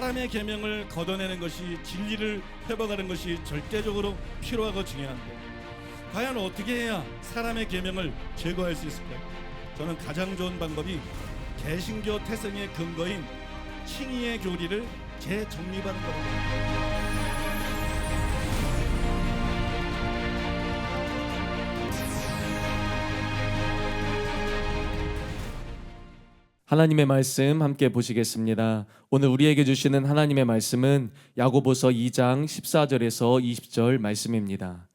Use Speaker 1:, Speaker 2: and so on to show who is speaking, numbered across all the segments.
Speaker 1: 사람의 계명을 걷어내는 것이 진리를 회복하는 것이 절대적으로 필요하고 중요한데 과연 어떻게 해야 사람의 계명을 제거할 수 있을까요? 저는 가장 좋은 방법이 개신교 태생의 근거인 칭의의 교리를 재정립하는 겁니다.
Speaker 2: 하나님의 말씀 함께 보시겠습니다. 오늘 우리에게 주시는 하나님의 말씀은 야고보서 2장 14절에서 20절 말씀입니다.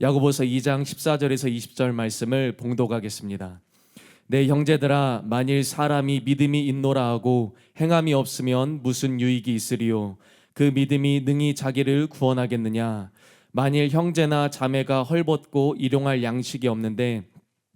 Speaker 2: 야고보서 2장 14절에서 20절 말씀을 봉독하겠습니다. 내 형제들아, 만일 사람이 믿음이 있노라 하고 행함이 없으면 무슨 유익이 있으리요? 그 믿음이 능히 자기를 구원하겠느냐? 만일 형제나 자매가 헐벗고 일용할 양식이 없는데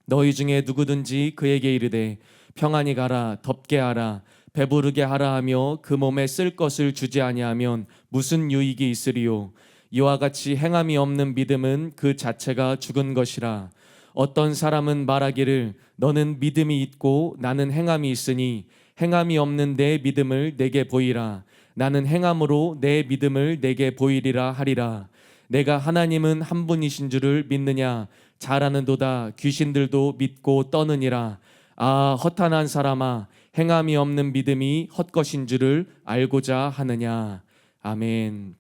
Speaker 2: 너희 중에 누구든지 그에게 이르되 평안히 가라, 덥게 하라, 배부르게 하라 하며 그 몸에 쓸 것을 주지 아니하면 무슨 유익이 있으리요? 이와 같이 행함이 없는 믿음은 그 자체가 죽은 것이라. 어떤 사람은 말하기를 너는 믿음이 있고 나는 행함이 있으니 행함이 없는 내 믿음을 내게 보이라. 나는 행함으로 내 믿음을 내게 보이리라 하리라. 내가 하나님은 한 분이신 줄을 믿느냐? 잘 아는도다. 귀신들도 믿고 떠느니라. 아, 허탄한 사람아, 행함이 없는 믿음이 헛것인 줄을 알고자 하느냐. 아멘.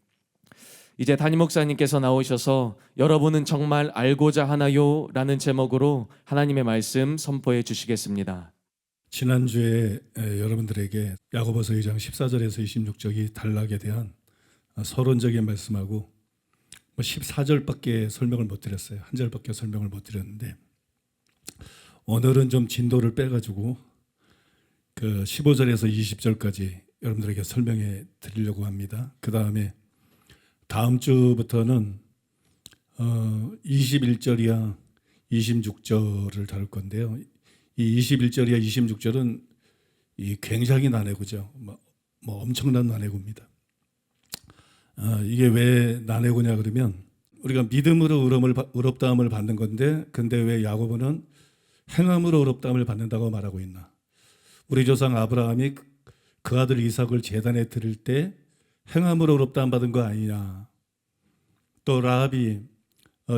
Speaker 2: 이제 담임 목사님께서 나오셔서 여러분은 정말 알고자 하나요? 라는 제목으로 하나님의 말씀 선포해 주시겠습니다.
Speaker 3: 지난주에 여러분들에게 야고보서 2장 14절에서 26절이 단락에 대한 서론적인 말씀하고 14절밖에 설명을 못 드렸어요. 한 절밖에 설명을 못 드렸는데 오늘은 좀 진도를 빼가지고 그 15절에서 20절까지 여러분들에게 설명해 드리려고 합니다. 그 다음에 다음 주부터는 21절이야 26절을 다룰 건데요. 이 21절이야 26절은 굉장히 난해구죠. 뭐 엄청난 난해구입니다. 이게 왜 난해구냐 그러면 우리가 믿음으로 의롭다함을 받는 건데 근데 왜 야고보는 행함으로 의롭다함을 받는다고 말하고 있나? 우리 조상 아브라함이 그 아들 이삭을 제단에 드릴 때 행함으로 의롭다함 받은 거 아니냐? 또 라합이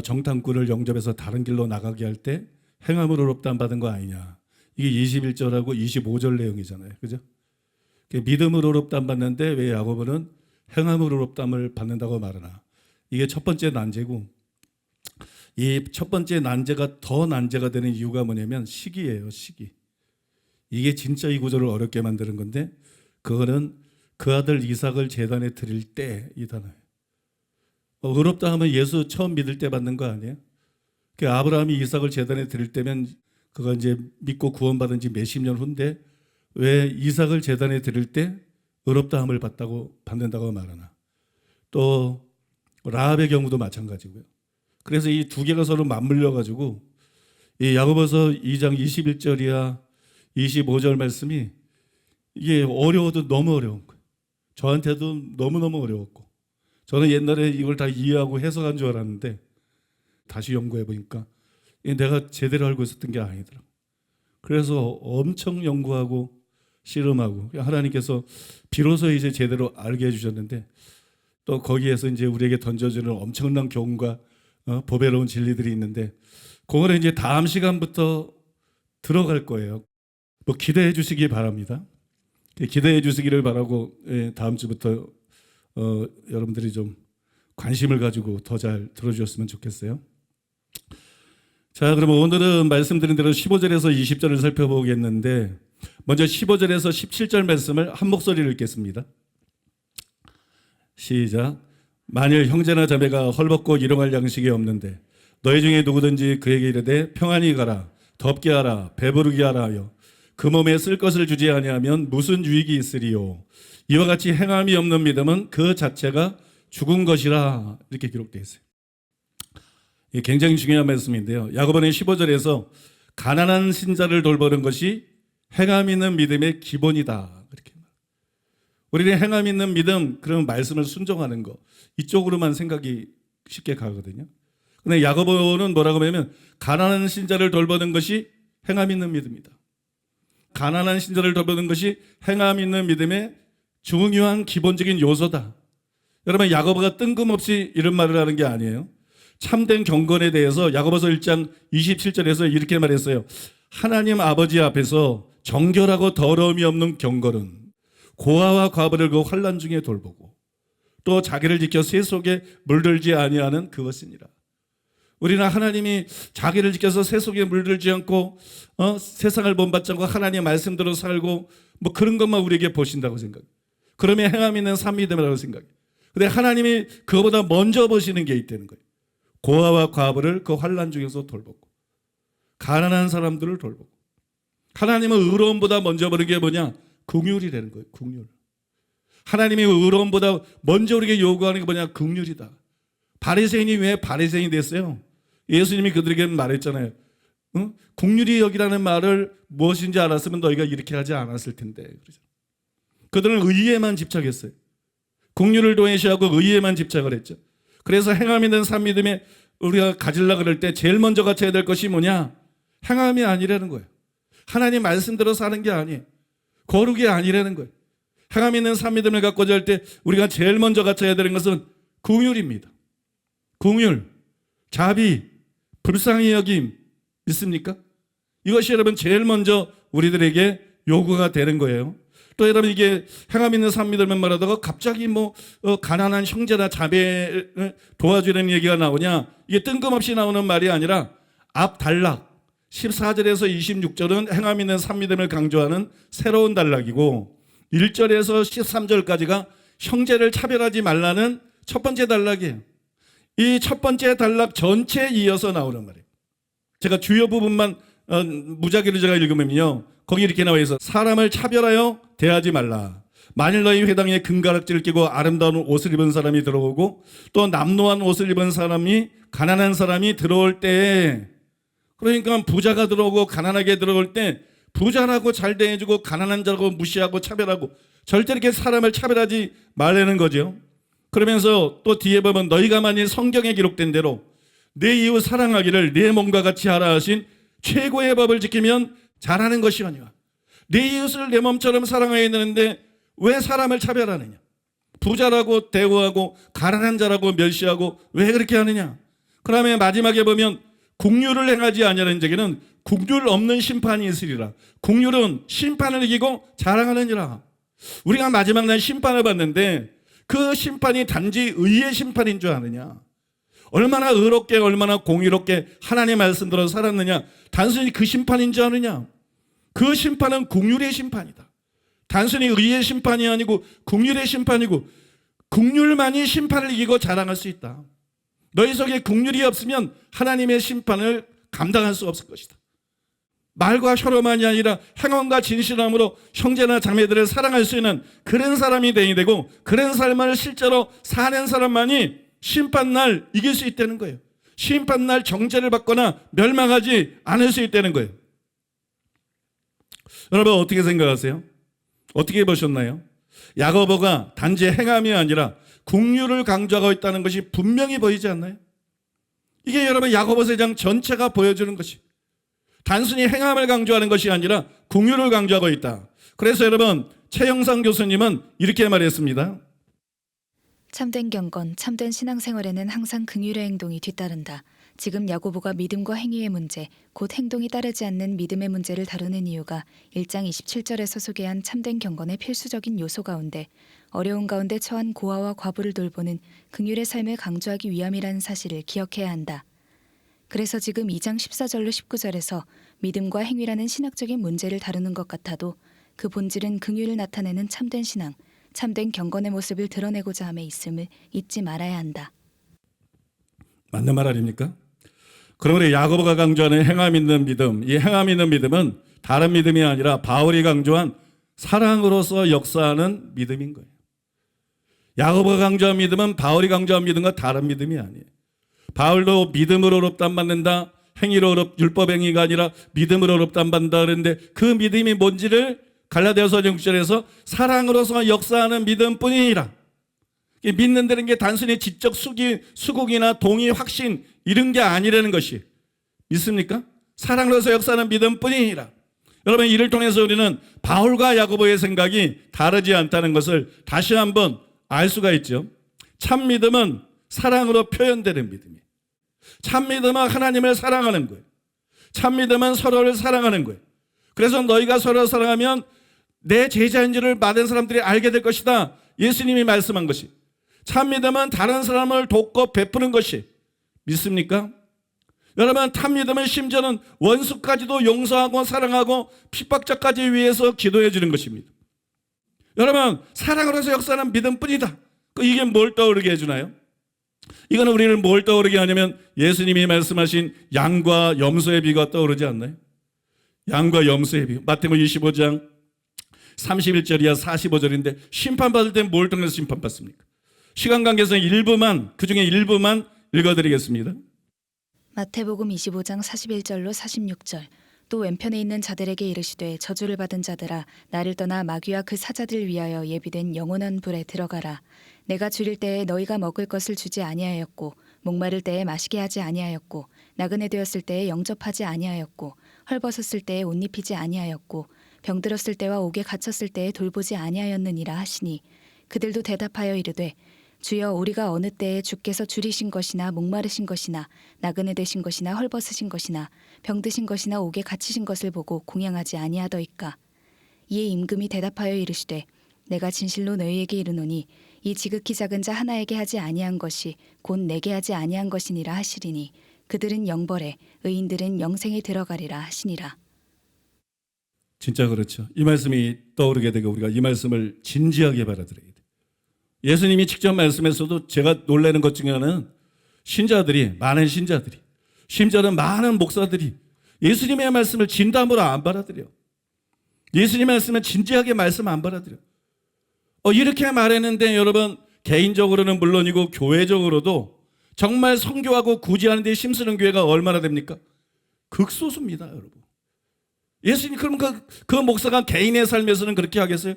Speaker 3: 정탐꾼을 영접해서 다른 길로 나가게 할 때 행함으로 의롭다함 받은 거 아니냐? 이게 21절하고 25절 내용이잖아요. 그죠? 믿음으로 의롭다함 받는데 왜 야고보는 행함으로 의롭다함을 받는다고 말하나? 이게 첫 번째 난제고 이 첫 번째 난제가 더 난제가 되는 이유가 뭐냐면 시기예요. 시기. 이게 진짜 이 구절을 어렵게 만드는 건데 그거는 그 아들 이삭을 제단에 드릴 때 이 단어예요. 의롭다 하면 예수 처음 믿을 때 받는 거 아니에요? 아브라함이 이삭을 제단에 드릴 때면 그거 이제 믿고 구원받은 지 몇십 년 후인데 왜 이삭을 제단에 드릴 때 의롭다함을 받는다고 말하나? 또 라합의 경우도 마찬가지고요. 그래서 이 두 개가 서로 맞물려 가지고 이 야고보서 2장 21절이야 25절 말씀이 이게 어려워도 너무 어려운 거예요. 저한테도 너무너무 어려웠고 저는 옛날에 이걸 다 이해하고 해석한 줄 알았는데 다시 연구해 보니까 내가 제대로 알고 있었던 게 아니더라고요. 그래서 엄청 연구하고 씨름하고 하나님께서 비로소 이제 제대로 알게 해주셨는데 또 거기에서 이제 우리에게 던져주는 엄청난 교훈과 보배로운 진리들이 있는데 그거는 이제 다음 시간부터 들어갈 거예요. 뭐 기대해 주시기 바랍니다. 기대해 주시기를 바라고 다음 주부터 여러분들이 좀 관심을 가지고 더 잘 들어주셨으면 좋겠어요. 자, 그러면 오늘은 말씀드린 대로 15절에서 20절을 살펴보겠는데 먼저 15절에서 17절 말씀을 한 목소리로 읽겠습니다. 시작. 만일 형제나 자매가 헐벗고 일용할 양식이 없는데 너희 중에 누구든지 그에게 이르되 평안히 가라, 덥게 하라, 배부르게 하라 하여 그 몸에 쓸 것을 주지 아니하면 무슨 유익이 있으리요? 이와 같이 행함이 없는 믿음은 그 자체가 죽은 것이라. 이렇게 기록되어 있어요. 이게 굉장히 중요한 말씀인데요. 야고보는 15절에서 가난한 신자를 돌보는 것이 행함 있는 믿음의 기본이다. 그렇게 우리는 행함 있는 믿음, 그런 말씀을 순종하는 거 이쪽으로만 생각이 쉽게 가거든요. 근데 야고보는 뭐라고 하냐면 가난한 신자를 돌보는 것이 행함 있는 믿음이다. 가난한 신자를 돌보는 것이 행함 있는 믿음의 중요한 기본적인 요소다. 여러분, 야고보가 뜬금없이 이런 말을 하는 게 아니에요. 참된 경건에 대해서 야고보서 1장 27절에서 이렇게 말했어요. 하나님 아버지 앞에서 정결하고 더러움이 없는 경건은 고아와 과부를 그 환난 중에 돌보고 또 자기를 지켜 새 속에 물들지 아니하는 그것이니라. 우리는 하나님이 자기를 지켜서 새 속에 물들지 않고 세상을 본받지 않고 하나님의 말씀대로 살고 뭐 그런 것만 우리에게 보신다고 생각해요. 그러면 행함 있는 삶이 되라고 생각해요. 근데 하나님이 그거보다 먼저 보시는 게 있다는 거예요. 고아와 과부를 그 환난 중에서 돌보고 가난한 사람들을 돌보고. 하나님은 의로움보다 먼저 보는 게 뭐냐? 긍휼이라는 거예요. 긍휼. 하나님이 의로움보다 먼저 우리에게 요구하는 게 뭐냐? 긍휼이다. 바리새인이 왜 바리새인이 됐어요? 예수님이 그들에게 말했잖아요. 응? 긍휼이 여기라는 말을 무엇인지 알았으면 너희가 이렇게 하지 않았을 텐데. 그들은 의에만 집착했어요. 긍휼을 도외시하고 의에만 집착을 했죠. 그래서 행함 있는 삶 믿음에 우리가 가지려고 그럴 때 제일 먼저 갖춰야 될 것이 뭐냐? 행함이 아니라는 거예요. 하나님 말씀대로 사는 게 아니에요. 거룩이 아니라는 거예요. 행함 있는 삶 믿음을 갖고자 할 때 우리가 제일 먼저 갖춰야 되는 것은 긍휼입니다. 긍휼, 자비, 불쌍히 여김 믿습니까? 이것이 여러분 제일 먼저 우리들에게 요구가 되는 거예요. 또 여러분 이게 행함 있는 삶 믿음을 말하다가 갑자기 가난한 형제나 자매를 도와주려는 얘기가 나오냐? 이게 뜬금없이 나오는 말이 아니라 앞 단락 14절에서 26절은 행함 있는 삶 믿음을 강조하는 새로운 단락이고 1절에서 13절까지가 형제를 차별하지 말라는 첫 번째 단락이에요. 이 첫 번째 단락 전체에 이어서 나오는 말이에요. 제가 주요 부분만 무작위로 제가 읽으면요. 거기 이렇게 나와 있어. 사람을 차별하여 대하지 말라. 만일 너희 회당에 금가락지를 끼고 아름다운 옷을 입은 사람이 들어오고 또 남노한 옷을 입은 사람이 가난한 사람이 들어올 때, 그러니까 부자가 들어오고 가난하게 들어올 때 부자라고 잘 대해주고 가난한 자라고 무시하고 차별하고 절대 이렇게 사람을 차별하지 말라는 거죠. 그러면서 또 뒤에 보면 너희가 만일 성경에 기록된 대로 내 이웃 사랑하기를 내 몸과 같이 하라 하신 최고의 법을 지키면 잘하는 것이 아니라 내 이웃을 내 몸처럼 사랑해야 되는데 왜 사람을 차별하느냐? 부자라고 대우하고 가난한 자라고 멸시하고 왜 그렇게 하느냐? 그다음에 마지막에 보면 긍휼을 행하지 아니하는 자에게는 긍휼 없는 심판이 있으리라. 긍휼은 심판을 이기고 자랑하느니라. 우리가 마지막 날 심판을 받는데 그 심판이 단지 의의 심판인 줄 아느냐? 얼마나 의롭게 얼마나 공의롭게 하나님의 말씀대로 살았느냐? 단순히 그 심판인 줄 아느냐? 그 심판은 긍휼의 심판이다. 단순히 의의 심판이 아니고 긍휼의 심판이고 긍휼만이 심판을 이기고 자랑할 수 있다. 너희 속에 긍휼이 없으면 하나님의 심판을 감당할 수 없을 것이다. 말과 혀로만이 아니라 행함과 진실함으로 형제나 자매들을 사랑할 수 있는 그런 사람이 되어야 되고 그런 삶을 실제로 사는 사람만이 심판날 이길 수 있다는 거예요. 심판날 정죄를 받거나 멸망하지 않을 수 있다는 거예요. 여러분 어떻게 생각하세요? 어떻게 보셨나요? 야고보가 단지 행함이 아니라 긍휼을 강조하고 있다는 것이 분명히 보이지 않나요? 이게 여러분 야고보서 1장 전체가 보여주는 것이 단순히 행함을 강조하는 것이 아니라 긍휼을 강조하고 있다. 그래서 여러분 최영상 교수님은 이렇게 말했습니다.
Speaker 4: 참된 경건, 참된 신앙생활에는 항상 긍휼의 행동이 뒤따른다. 지금 야고보가 믿음과 행위의 문제, 곧 행동이 따르지 않는 믿음의 문제를 다루는 이유가 1장 27절에서 소개한 참된 경건의 필수적인 요소 가운데 어려운 가운데 처한 고아와 과부를 돌보는 긍휼의 삶을 강조하기 위함이라는 사실을 기억해야 한다. 그래서 지금 2장 14절로 19절에서 믿음과 행위라는 신학적인 문제를 다루는 것 같아도 그 본질은 긍휼을 나타내는 참된 신앙, 참된 경건의 모습을 드러내고자 함에 있음을 잊지 말아야 한다.
Speaker 3: 맞는 말 아닙니까? 그러므로 야고보가 강조하는 행함 있는 믿음, 이 행함 있는 믿음은 다른 믿음이 아니라 바울이 강조한 사랑으로서 역사하는 믿음인 거예요. 야고보가 강조한 믿음은 바울이 강조한 믿음과 다른 믿음이 아니에요. 바울도 믿음으로 의롭다 받는다, 행위로 율법 행위가 아니라 믿음으로 의롭다 받는다 그랬는데 그 믿음이 뭔지를 갈라디아서 6절에서 사랑으로서 역사하는 믿음뿐이니라. 믿는다는 게 단순히 지적 수국이나 동의, 확신 이런 게 아니라는 것이 믿습니까? 사랑으로서 역사하는 믿음뿐이니라.
Speaker 1: 여러분, 이를 통해서 우리는 바울과 야고보의 생각이 다르지 않다는 것을 다시 한번 알 수가 있죠. 참 믿음은 사랑으로 표현되는 믿음이에요. 참 믿음은 하나님을 사랑하는 거예요. 참 믿음은 서로를 사랑하는 거예요. 그래서 너희가 서로 사랑하면 내 제자인 줄을 많은 사람들이 알게 될 것이다. 예수님이 말씀한 것이. 참 믿음은 다른 사람을 돕고 베푸는 것이. 믿습니까? 여러분, 참 믿음은 심지어는 원수까지도 용서하고 사랑하고 핍박자까지 위해서 기도해 주는 것입니다. 여러분, 사랑으로서 역사하는 믿음뿐이다. 이게 뭘 떠오르게 해주나요? 이거는 우리를 뭘 떠오르게 하냐면 예수님이 말씀하신 양과 염소의 비가 떠오르지 않나요? 양과 염소의 비. 마태복음 25장 31절이야 45절인데 심판받을 때 뭘 통해서 심판받습니까? 시간 관계상 그중에 일부만 읽어드리겠습니다.
Speaker 4: 마태복음 25장 41절로 46절. 또 왼편에 있는 자들에게 이르시되 저주를 받은 자들아 나를 떠나 마귀와 그 사자들 위하여 예비된 영원한 불에 들어가라. 내가 줄일 때에 너희가 먹을 것을 주지 아니하였고 목마를 때에 마시게 하지 아니하였고 나그네 되었을 때에 영접하지 아니하였고 헐벗었을 때에 옷 입히지 아니하였고 병들었을 때와 옥에 갇혔을 때에 돌보지 아니하였느니라 하시니 그들도 대답하여 이르되 주여 우리가 어느 때에 주께서 줄이신 것이나 목마르신 것이나 나그네 되신 것이나 헐벗으신 것이나 병드신 것이나 옥에 갇히신 것을 보고 공양하지 아니하더이까. 이에 임금이 대답하여 이르시되 내가 진실로 너희에게 이르노니 이 지극히 작은 자 하나에게 하지 아니한 것이 곧 내게 하지 아니한 것이니라 하시리니 그들은 영벌에 의인들은 영생에 들어가리라 하시니라.
Speaker 1: 진짜 그렇죠. 이 말씀이 떠오르게 되고 우리가 이 말씀을 진지하게 받아들여야 돼요. 예수님이 직접 말씀에서도 제가 놀라는 것 중에 하나는 많은 신자들이 심지어는 많은 목사들이 예수님의 말씀을 진담으로 안 받아들여. 예수님의 말씀은 진지하게 말씀 안 받아들여. 이렇게 말했는데 여러분, 개인적으로는 물론이고 교회적으로도 정말 선교하고 구제하는 데 힘쓰는 교회가 얼마나 됩니까? 극소수입니다, 여러분. 예수님, 그럼 그 목사가 개인의 삶에서는 그렇게 하겠어요?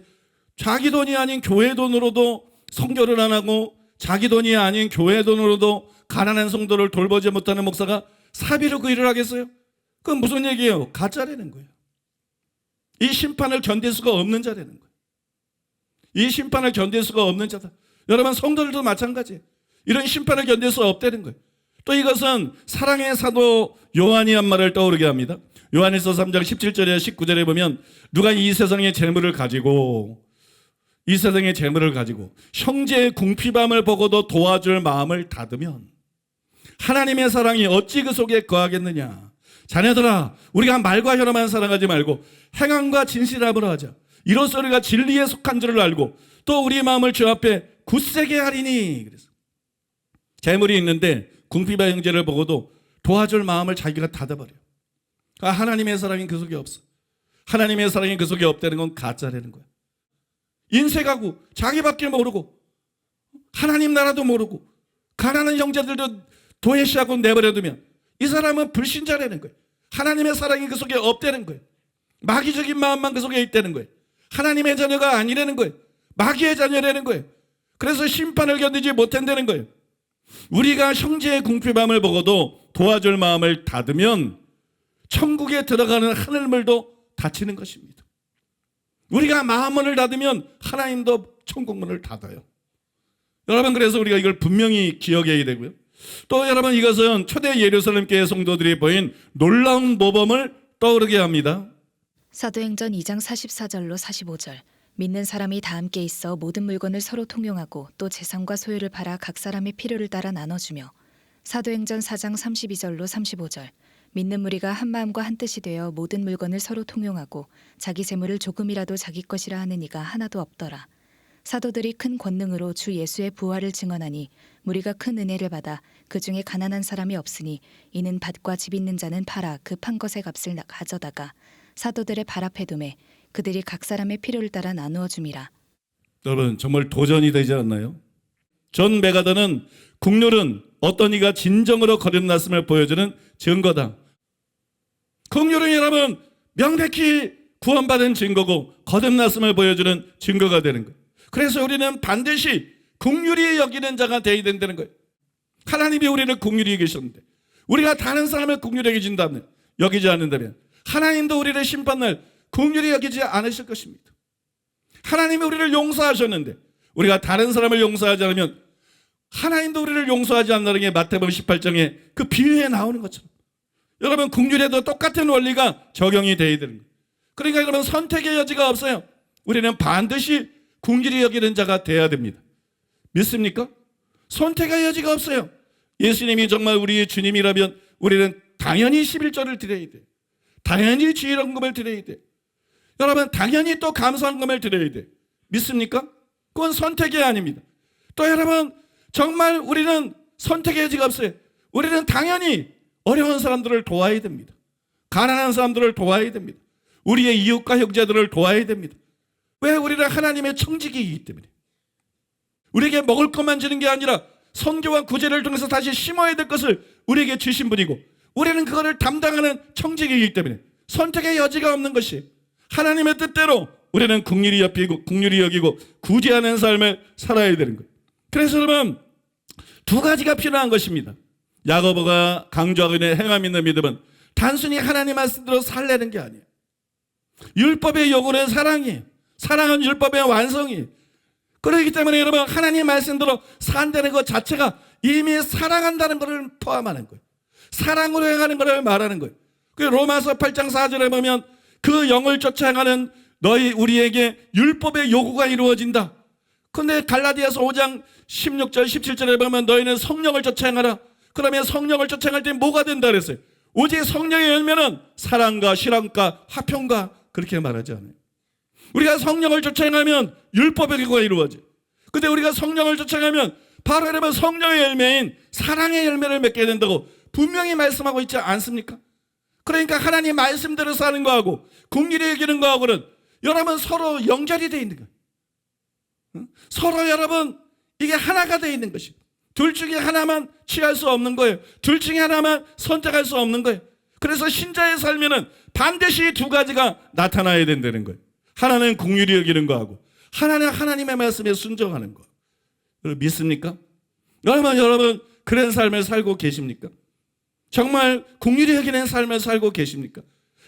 Speaker 1: 자기 돈이 아닌 교회 돈으로도 선교를 안 하고 자기 돈이 아닌 교회 돈으로도 가난한 성도를 돌보지 못하는 목사가 사비로 그 일을 하겠어요? 그건 무슨 얘기예요? 가짜라는 거예요. 이 심판을 견딜 수가 없는 자라는 거예요. 이 심판을 견딜 수가 없는 자다. 여러분, 성도들도 마찬가지예요. 이런 심판을 견딜 수 없다는 거예요. 또 이것은 사랑의 사도 요한이 한 말을 떠오르게 합니다. 요한일서 3장 17절에 19절에 보면 누가 이 세상의 재물을 가지고 형제의 궁핍함을 보고도 도와줄 마음을 닫으면 하나님의 사랑이 어찌 그 속에 거하겠느냐. 자녀들아, 우리가 말과 혀로만 사랑하지 말고 행함과 진실함으로 하자. 이로써 우리가 진리에 속한 줄을 알고 또 우리 마음을 주 앞에 굳세게 하리니. 그래서 재물이 있는데 궁핍한 형제를 보고도 도와줄 마음을 자기가 닫아버려요. 하나님의 사랑이 그 속에 없어. 하나님의 사랑이 그 속에 없다는 건 가짜라는 거야. 인색하고 자기밖에 모르고 하나님 나라도 모르고 가난한 형제들도 도외시하고 내버려두면 이 사람은 불신자라는 거예요. 하나님의 사랑이 그 속에 없다는 거예요. 마귀적인 마음만 그 속에 있다는 거예요. 하나님의 자녀가 아니라는 거예요. 마귀의 자녀라는 거예요. 그래서 심판을 견디지 못한다는 거예요. 우리가 형제의 궁핍함을 보고도 도와줄 마음을 닫으면 천국에 들어가는 하늘문도 닫히는 것입니다. 우리가 마음문을 닫으면 하나님도 천국문을 닫아요. 여러분, 그래서 우리가 이걸 분명히 기억해야 되고요. 또 여러분, 이것은 초대 예루살렘 교회 성도들이 보인 놀라운 모범을 떠오르게 합니다.
Speaker 4: 사도행전 2장 44절로 45절. 믿는 사람이 다 함께 있어 모든 물건을 서로 통용하고 또 재산과 소유를 팔아 각 사람의 필요를 따라 나눠주며. 사도행전 4장 32절로 35절. 믿는 무리가 한 마음과 한 뜻이 되어 모든 물건을 서로 통용하고 자기 재물을 조금이라도 자기 것이라 하는 이가 하나도 없더라. 사도들이 큰 권능으로 주 예수의 부활을 증언하니 무리가 큰 은혜를 받아 그 중에 가난한 사람이 없으니 이는 밭과 집 있는 자는 팔아 그 판 것의 값을 가져다가 사도들의 발 앞에 두매 그들이 각 사람의 필요를 따라 나누어 줌이라.
Speaker 1: 여러분, 정말 도전이 되지 않나요? 존 메가더는 국률은 어떤 이가 진정으로 거듭났음을 보여주는 증거다. 국률은 여러분 명백히 구원받은 증거고 거듭났음을 보여주는 증거가 되는 거예요. 그래서 우리는 반드시 국률이 여기는 자가 되어야 된다는 거예요. 하나님이 우리를 국률이 여기셨는데 우리가 다른 사람을 국률이 여기지 않는다면 하나님도 우리를 심판날
Speaker 3: 긍휼히 여기지 않으실 것입니다. 하나님이 우리를 용서하셨는데 우리가 다른 사람을 용서하지 않으면 하나님도 우리를 용서하지 않는다는 게 마태복음 18장에 그 비유에 나오는 것처럼 여러분 긍휼에도 똑같은 원리가 적용이 되어야 되는 거예요. 그러니까 여러분 선택의 여지가 없어요. 우리는 반드시 긍휼히 여기는 자가 되어야 됩니다. 믿습니까? 선택의 여지가 없어요. 예수님이 정말 우리의 주님이라면 우리는 당연히 11조를 드려야 돼요. 당연히 주일헌금을 드려야 돼요. 여러분 당연히 또 감사헌금을 드려야 돼요. 믿습니까? 그건 선택이 아닙니다. 또 여러분 정말 우리는 선택의 여지가 없어요. 우리는 당연히 어려운 사람들을 도와야 됩니다. 가난한 사람들을 도와야 됩니다. 우리의 이웃과 형제들을 도와야 됩니다. 왜? 우리는 하나님의 청지기이기 때문에. 우리에게 먹을 것만 주는 게 아니라 선교와 구제를 통해서 다시 심어야 될 것을 우리에게 주신 분이고 우리는 그거를 담당하는 청지기이기 때문에 선택의 여지가 없는 것이 하나님의 뜻대로 우리는 긍휼히 여기고 구제하는 삶을 살아야 되는 거예요. 그래서 여러분 두 가지가 필요한 것입니다. 야고보가 강조하고 있는 행함 있는 믿음은 단순히 하나님 말씀대로 살려는 게 아니에요. 율법의 요구는 사랑이에요. 사랑은 율법의 완성이에요. 그렇기 때문에 여러분 하나님 말씀대로 산다는 것 자체가 이미 사랑한다는 것을 포함하는 거예요. 사랑으로 행하는 것을 말하는 거예요. 그 로마서 8장 4절에 보면 그 영을 쫓아 행하는 우리에게 율법의 요구가 이루어진다. 그런데 갈라디아서 5장 16절 17절에 보면 너희는 성령을 쫓아 행하라. 그러면 성령을 쫓아 행할 때 뭐가 된다 그랬어요? 오직 성령의 열매는 사랑과 실함과 화평과 그렇게 말하지 않아요. 우리가 성령을 쫓아 행하면 율법의 요구가 이루어져요. 근데 우리가 성령을 쫓아 행하면 바로 여러분 성령의 열매인 사랑의 열매를 맺게 된다고 분명히 말씀하고 있지 않습니까? 그러니까 하나님 말씀대로 사는 거하고 긍휼히 여기는 거하고는 여러분 서로 연결이 되어 있는 거예요. 서로 여러분 이게 하나가 되어 있는 것이에요. 둘 중에 하나만 취할 수 없는 거예요. 둘 중에 하나만 선택할 수 없는 거예요. 그래서 신자의 삶에는 반드시 두 가지가 나타나야 된다는 거예요. 하나는 긍휼히 여기는 거하고 하나는 하나님의 말씀에 순종하는 거. 믿습니까? 여러분 그런 삶을 살고 계십니까? 정말 긍휼히 여기는 삶을 살고 계십니까?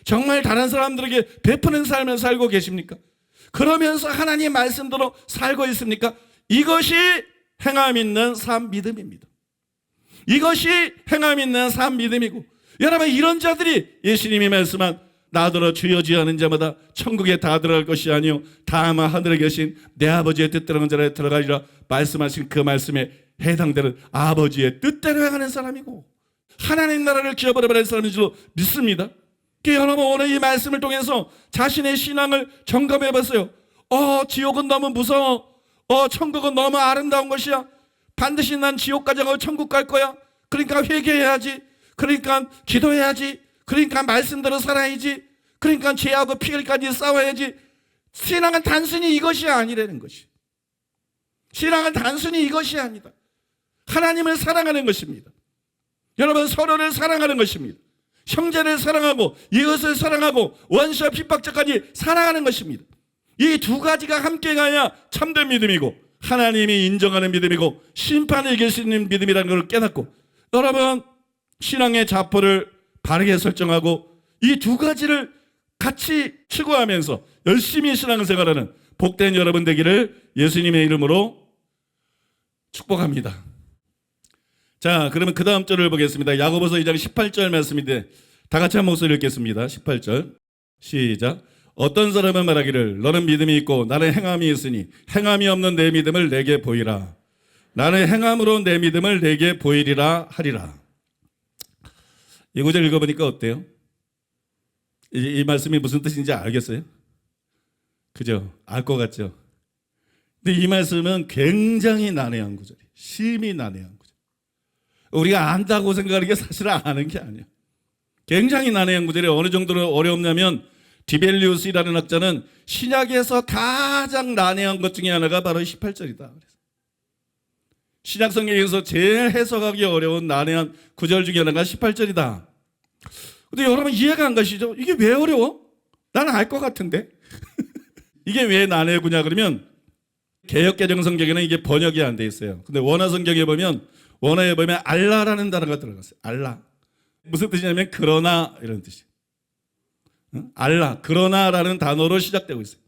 Speaker 3: 정말 다른 사람들에게 베푸는 삶을 살고 계십니까? 그러면서 하나님 말씀대로 살고 있습니까? 이것이 행함 있는 삶 믿음입니다. 이것이 행함 있는 삶 믿음이고 여러분 이런 자들이 예수님이 말씀한 나더러 주여 주여 하는 자마다 천국에 다 들어갈 것이 아니요 다만 하늘에 계신 내 아버지의 뜻대로 하는 자에 들어가리라 말씀하신 그 말씀에 해당되는 아버지의 뜻대로 행하는 사람이고 하나님 나라를 기업으로 사람인 줄로 믿습니다. 여러분 오늘 이 말씀을 통해서 자신의 신앙을 점검해 봤어요. 지옥은 너무 무서워. 천국은 너무 아름다운 것이야. 반드시 난 지옥 가지 않고 천국 갈 거야. 그러니까 회개해야지. 그러니까 기도해야지. 그러니까 말씀대로 살아야지. 그러니까 죄하고 피해까지 싸워야지. 신앙은 단순히 이것이 아니라는 것이. 신앙은 단순히 이것이 아니다. 하나님을 사랑하는 것입니다. 여러분 서로를 사랑하는 것입니다. 형제를 사랑하고 이웃을 사랑하고 원수와 핍박자까지 사랑하는 것입니다. 이 두 가지가 함께 가야 참된 믿음이고 하나님이 인정하는 믿음이고 심판을 이길 수 있는 믿음이라는 걸 깨닫고 여러분 신앙의 자포를 바르게 설정하고 이 두 가지를 같이 추구하면서 열심히 신앙생활하는 복된 여러분 되기를 예수님의 이름으로 축복합니다. 자, 그러면 그 다음 절을 보겠습니다. 야고보서 2장 18절 말씀인데 다 같이 한 목소리 읽겠습니다. 18절 시작. 어떤 사람은 말하기를 너는 믿음이 있고 나는 행함이 있으니 행함이 없는 내 믿음을 내게 보이라. 나는 행함으로 내 믿음을 내게 보이리라 하리라. 이 구절 읽어보니까 어때요? 이 말씀이 무슨 뜻인지 알겠어요? 그죠? 알 것 같죠? 근데 이 말씀은 굉장히 난해한 구절이에요. 심히 난해한 구절. 우리가 안다고 생각하는 게 사실은 아는 게 아니에요. 굉장히 난해한 구절이 어느 정도로 어렵냐면 디벨리우스라는 학자는 신약에서 가장 난해한 것 중에 하나가 바로 18절이다. 신약 성경에서 제일 해석하기 어려운 난해한 구절 중에 하나가 18절이다. 근데 여러분 이해가 안 가시죠? 이게 왜 어려워? 나는 알 것 같은데. 이게 왜 난해구냐 그러면 개역개정 성경에는 이게 번역이 안 돼 있어요. 근데 원어 성경에 보면 알라라는 단어가 들어갔어요. 알라. 무슨 뜻이냐면 그러나 이런 뜻이에요.
Speaker 1: 알라, 그러나라는 단어로 시작되고 있어요.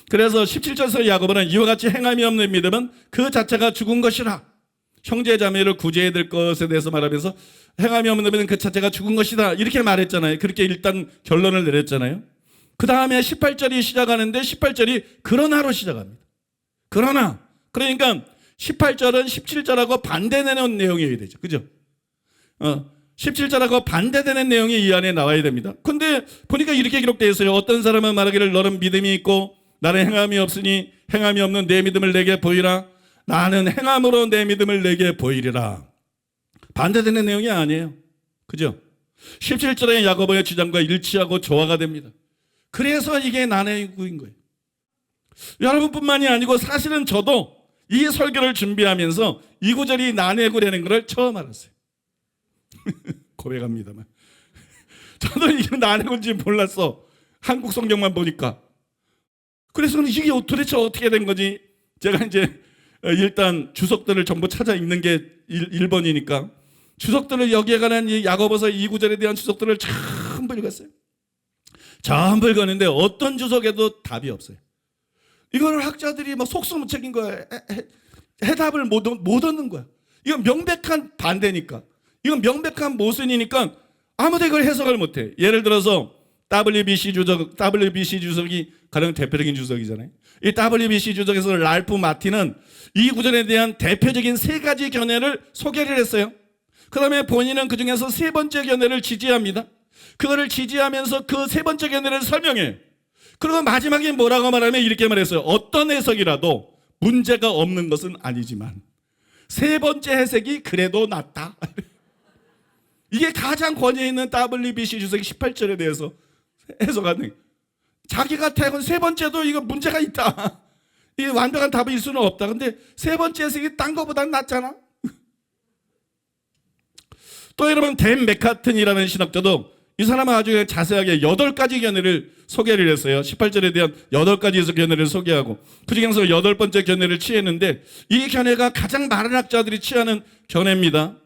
Speaker 1: 그래서 17절에서 야고보는 이와 같이 행함이 없는 믿음은 그 자체가 죽은 것이라. 형제 자매를 구제해야 될 것에 대해서 말하면서 행함이 없는 믿음은 그 자체가 죽은 것이다. 이렇게 말했잖아요. 그렇게 일단 결론을 내렸잖아요. 그 다음에 18절이 시작하는데 18절이 그러나로 시작합니다. 그러나. 그러니까 18절은 17절하고 반대되는 내용이어야 되죠. 그죠? 17절하고 반대되는 내용이 이 안에 나와야 됩니다. 근데 보니까 이렇게 기록되어 있어요. 어떤 사람은 말하기를 너는 믿음이 있고 나는 행함이 없으니 행함이 없는 내 믿음을 내게 보이라. 나는 행함으로 내 믿음을 내게 보이리라. 반대되는 내용이 아니에요. 그죠? 17절의 야고보의 주장과 일치하고 조화가 됩니다. 그래서 이게 난해구인 거예요. 여러분뿐만이 아니고 사실은 저도 이 설교를 준비하면서 이 구절이 난해구라는 걸 처음 알았어요. 고백합니다만 저도 이게 난해구인지 몰랐어. 한국 성경만 보니까. 그래서 이게 도대체 어떻게 된 거지? 제가 이제 일단 주석들을 전부 찾아 읽는 게 1번이니까 주석들을 여기에 관한 이 야고보서 2구절에 대한 주석들을 전부 읽었어요. 전부 읽었는데 어떤 주석에도 답이 없어요. 이거를 학자들이 막 속수무책인 거야. 해답을 못 얻는 거야. 이건 명백한 반대니까. 이건 명백한 모순이니까 아무도 이걸 해석을 못해. 예를 들어서 WBC 주석이 가장 대표적인 주석이잖아요. 이 WBC 주석에서 랄프 마틴은 이 구절에 대한 대표적인 세 가지 견해를 소개를 했어요. 그 다음에 본인은 그 중에서 세 번째 견해를 지지합니다. 그거를 지지하면서 그 세 번째 견해를 설명해요. 그리고 마지막에 뭐라고 말하면 이렇게 말했어요. 어떤 해석이라도 문제가 없는 것은 아니지만 세 번째 해석이 그래도 낫다. 이게 가장 권위 있는 WBC 주석이 18절에 대해서 해석하는 자기가 태운 세 번째도 이거 문제가 있다. 이게 완벽한 답일 수는 없다. 근데 세 번째 해석이 딴 거보다는 낫잖아. 또 여러분 댄 맥카튼이라는 신학자도 이 사람은 아주 자세하게 8가지 견해를 소개를 했어요. 18절에 대한 8가지 견해를 소개하고 그 중에서 8번째 견해를 취했는데 이 견해가 가장 많은 학자들이 취하는 견해입니다.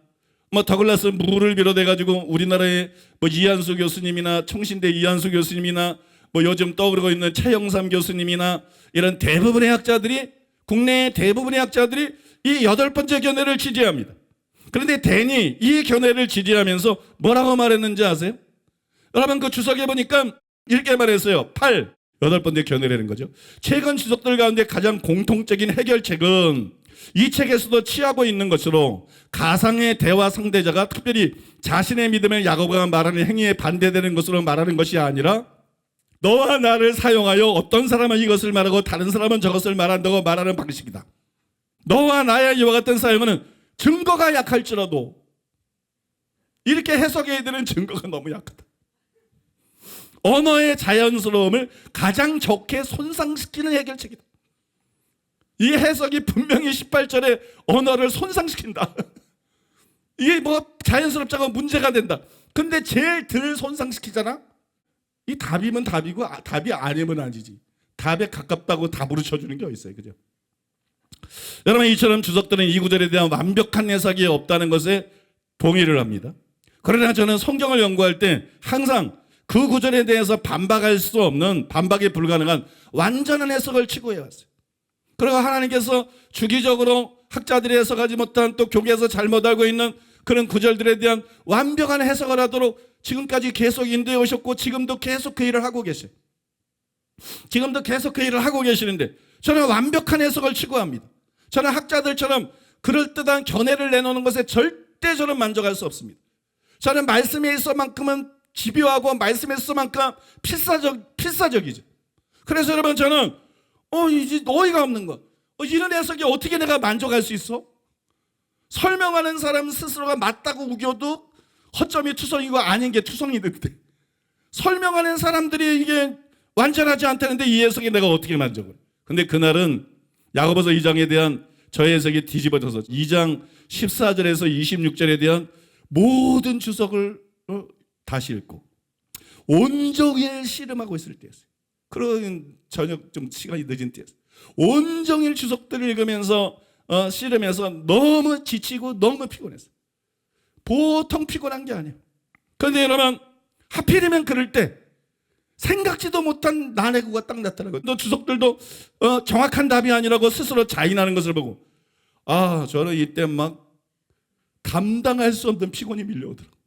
Speaker 1: 더글라스 무를 비롯해 가지고 우리나라의 이한수 교수님이나 청신대 이한수 교수님이나 요즘 떠오르고 있는 최영삼 교수님이나 이런 대부분의 학자들이 국내의 대부분의 학자들이 이 8번째 견해를 지지합니다. 그런데 댄이 이 견해를 지지하면서 뭐라고 말했는지 아세요? 여러분 그 주석에 보니까 이렇게 말했어요. 8번째 견해라는 거죠. 최근 주석들 가운데 가장 공통적인 해결책은 이 책에서도 취하고 있는 것으로 가상의 대화 상대자가 특별히 자신의 믿음을 야고보가 말하는 행위에 반대되는 것으로 말하는 것이 아니라 너와 나를 사용하여 어떤 사람은 이것을 말하고 다른 사람은 저것을 말한다고 말하는 방식이다. 너와 나의 이와 같은 사용은 증거가 약할지라도 이렇게 해석해야 되는 증거가 너무 약하다. 언어의 자연스러움을 가장 적게 손상시키는 해결책이다. 이 해석이 분명히 18절에 언어를 손상시킨다. 이게 자연스럽지 않고 문제가 된다. 근데 제일 덜 손상시키잖아. 이 답이면 답이고 답이 아니면 아니지. 답에 가깝다고 답으로 쳐주는 게 어디 있어요. 그죠? 여러분 이처럼 주석들은 이 구절에 대한 완벽한 해석이 없다는 것에 동의를 합니다. 그러나 저는 성경을 연구할 때 항상 그 구절에 대해서 반박할 수 없는 반박이 불가능한 완전한 해석을 추구해왔어요. 그리고 하나님께서 주기적으로 학자들이 해석하지 못한 또 교계에서 잘못 알고 있는 그런 구절들에 대한 완벽한 해석을 하도록 지금까지 계속 인도해 오셨고 지금도 계속 그 일을 하고 계세요. 지금도 계속 그 일을 하고 계시는데 저는 완벽한 해석을 추구합니다. 저는 학자들처럼 그럴듯한 견해를 내놓는 것에 절대 저는 만족할 수 없습니다. 저는 말씀에 있어만큼은 집요하고 말씀에 있어만큼 필사적이죠. 그래서 여러분 저는 이제 어이가 없는 거. 이런 해석이 어떻게 내가 만족할 수 있어? 설명하는 사람 스스로가 맞다고 우겨도 허점이 투성이고 아닌 게 투성이던데 설명하는 사람들이 이게 완전하지 않다는데 이 해석이 내가 어떻게 만족을? 근데 그날은 야고보서 2장에 대한 저 해석이 뒤집어져서 2장 14절에서 26절에 대한 모든 주석을 다시 읽고 온종일 씨름하고 있을 때였어요. 그런 저녁 좀 시간이 늦은 때였어요. 온종일 주석들을 읽으면서 씨름해서 너무 지치고 너무 피곤했어요. 보통 피곤한 게 아니에요. 그런데 여러분 하필이면 그럴 때
Speaker 3: 생각지도 못한 난해구가 딱 나타나고, 또 주석들도 정확한 답이 아니라고 스스로 자인하는 것을 보고, 아, 저는 이때 막 감당할 수 없는 피곤이 밀려오더라고요.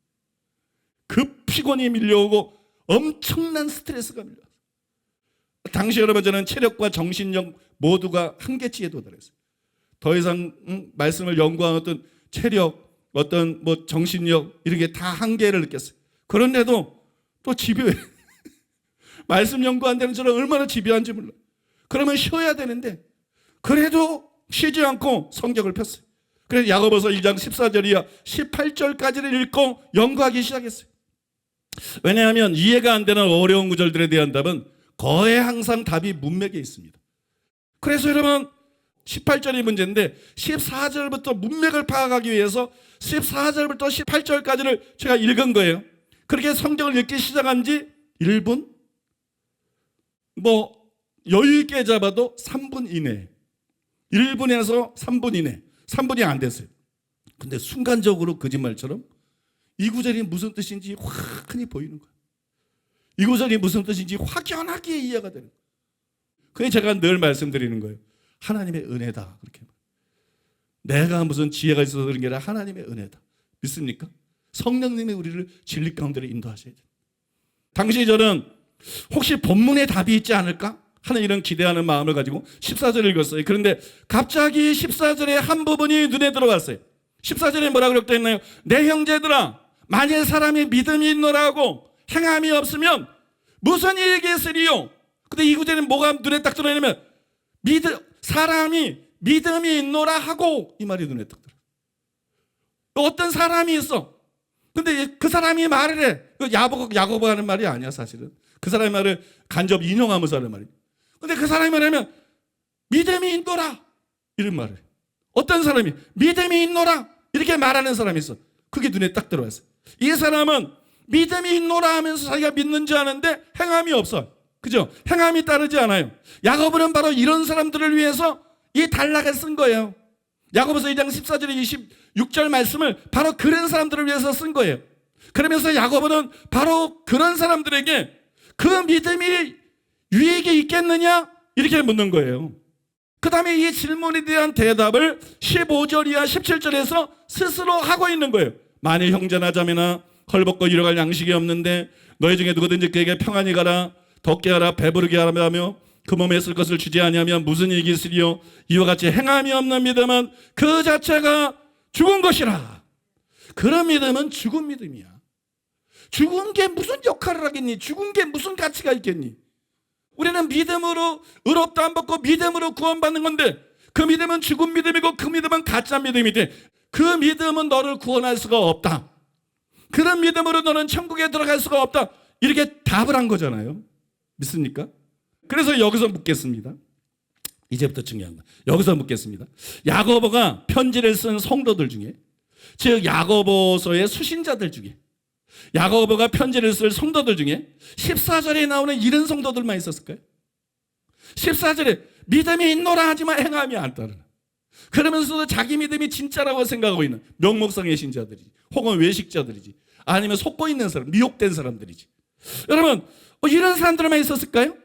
Speaker 3: 그 피곤이 밀려오고 엄청난 스트레스가 밀려왔어요. 당시 여러분, 저는 체력과 정신력 모두가 한계치에 도달했어요. 더 이상 말씀을 연구한 어떤 체력, 어떤 뭐 정신력 이런 게 다 한계를 느꼈어요. 그런데도 또 집요해. 말씀 연구한 데는 저는 얼마나 집요한지 몰라. 그러면 쉬어야 되는데 그래도 쉬지 않고 성경을 폈어요. 그래서 야고보서 2장 14절이야 18절까지를 읽고 연구하기 시작했어요. 왜냐하면 이해가 안 되는 어려운 구절들에 대한 답은 거의 항상 답이 문맥에 있습니다. 그래서 여러분 18절이 문제인데 14절부터 문맥을 파악하기 위해서 14절부터 18절까지를 제가 읽은 거예요. 그렇게 성경을 읽기 시작한 지 1분? 뭐 여유 있게 잡아도 3분 이내. 1분에서 3분 이내. 3분이 안 됐어요. 근데 순간적으로 거짓말처럼 이 구절이 무슨 뜻인지 확연히 보이는 거예요. 이 구절이 무슨 뜻인지 확연하게 이해가 되는 거예요. 그게 제가 늘 말씀드리는 거예요. 하나님의 은혜다. 그렇게. 내가 무슨 지혜가 있어서 그런 게 아니라 하나님의 은혜다. 믿습니까? 성령님이 우리를 진리 가운데로 인도하셔야 돼요. 당시 저는 혹시 본문에 답이 있지 않을까 하는 이런 기대하는 마음을 가지고 14절을 읽었어요. 그런데 갑자기 14절의 한 부분이 눈에 들어왔어요. 14절에 뭐라고 기록되어 있나요? 내 형제들아, 만일 사람이 믿음이 있노라고 행함이 없으면 무슨 일이겠으리요? 근데 이 구절은 뭐가 눈에 딱 들어오냐면 사람이 믿음이 있노라 하고, 이 말이 눈에 딱 들어요. 어떤 사람이 있어. 근데 그 사람이 말을 해. 야고보가 하는 말이 아니야, 사실은. 그 사람의 말을 간접 인용하면서 하는 말이에요. 근데 그 사람이 말하면 믿음이 있노라 이런 말을 해. 어떤 사람이 믿음이 있노라 이렇게 말하는 사람이 있어. 그게 눈에 딱 들어왔어요. 이 사람은 믿음이 있노라 하면서 자기가 믿는지 아는데 행함이 없어. 그죠? 행함이 따르지 않아요. 야고보는 바로 이런 사람들을 위해서 이 단락을 쓴 거예요. 야고보서 2장 14절에 26절 말씀을 바로 그런 사람들을 위해서 쓴 거예요. 그러면서 야고보는 바로 그런 사람들에게 그 믿음이 유익이 있겠느냐? 이렇게 묻는 거예요. 그 다음에 이 질문에 대한 대답을 15절 이하 17절에서 스스로 하고 있는 거예요. 만일 형제나 자매나 헐벗고 이뤄갈 양식이 없는데 너희 중에 누구든지 그에게 평안히 가라, 덥게 하라, 배부르게 하라며 그 몸에 쓸 것을 주지 아니하면 무슨 이익이 있으리요? 이와 같이 행함이 없는 믿음은 그 자체가 죽은 것이라. 그런 믿음은 죽은 믿음이야. 죽은 게 무슨 역할을 하겠니? 죽은 게 무슨 가치가 있겠니? 우리는 믿음으로 의롭다함 받고 믿음으로 구원받는 건데 그 믿음은 죽은 믿음이고 그 믿음은 가짜 믿음이지. 그 믿음은 너를 구원할 수가 없다. 그런 믿음으로 너는 천국에 들어갈 수가 없다. 이렇게 답을 한 거잖아요. 믿습니까? 그래서 여기서 묻겠습니다. 이제부터 중요한 거. 여기서 묻겠습니다. 야고보가 편지를 쓴 성도들 중에, 즉 야고보서의 수신자들 중에, 야고보가 편지를 쓸 성도들 중에 14절에 나오는 이런 성도들만 있었을까요? 14절에 믿음이 있노라 하지만 행함이 안 따르는, 그러면서도 자기 믿음이 진짜라고 생각하고 있는 명목상의 신자들이지, 혹은 외식자들이지, 아니면 속고 있는 사람, 미혹된 사람들이지. 여러분, 이런 사람들만 있었을까요?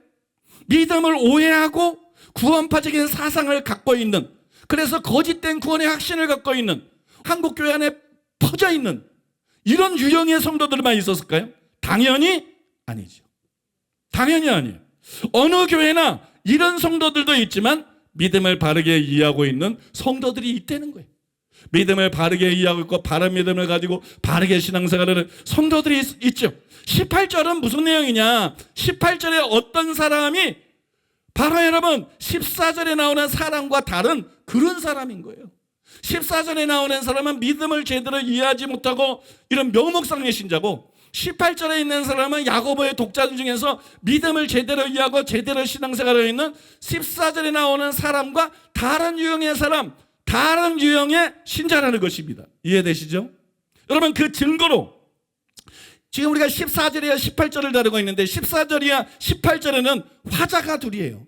Speaker 3: 믿음을 오해하고 구원파적인 사상을 갖고 있는, 그래서 거짓된 구원의 확신을 갖고 있는, 한국 교회 안에 퍼져 있는 이런 유형의 성도들만 있었을까요? 당연히 아니죠. 당연히 아니에요. 어느 교회나 이런 성도들도 있지만 믿음을 바르게 이해하고 있는 성도들이 있다는 거예요. 믿음을 바르게 이해하고 있고 바른 믿음을 가지고 바르게 신앙생활하는 성도들이 있죠. 18절은 무슨 내용이냐? 18절에 어떤 사람이 바로 여러분 14절에 나오는 사람과 다른 그런 사람인 거예요. 14절에 나오는 사람은 믿음을 제대로 이해하지 못하고 이런 명목상의 신자고, 18절에 있는 사람은 야고보의 독자들 중에서 믿음을 제대로 이해하고 제대로 신앙생활을 있는 14절에 나오는 사람과 다른 유형의 사람, 다른 유형의 신자라는 것입니다. 이해되시죠? 여러분, 그 증거로 지금 우리가 14절이야 18절을 다루고 있는데 14절이야 18절에는 화자가 둘이에요.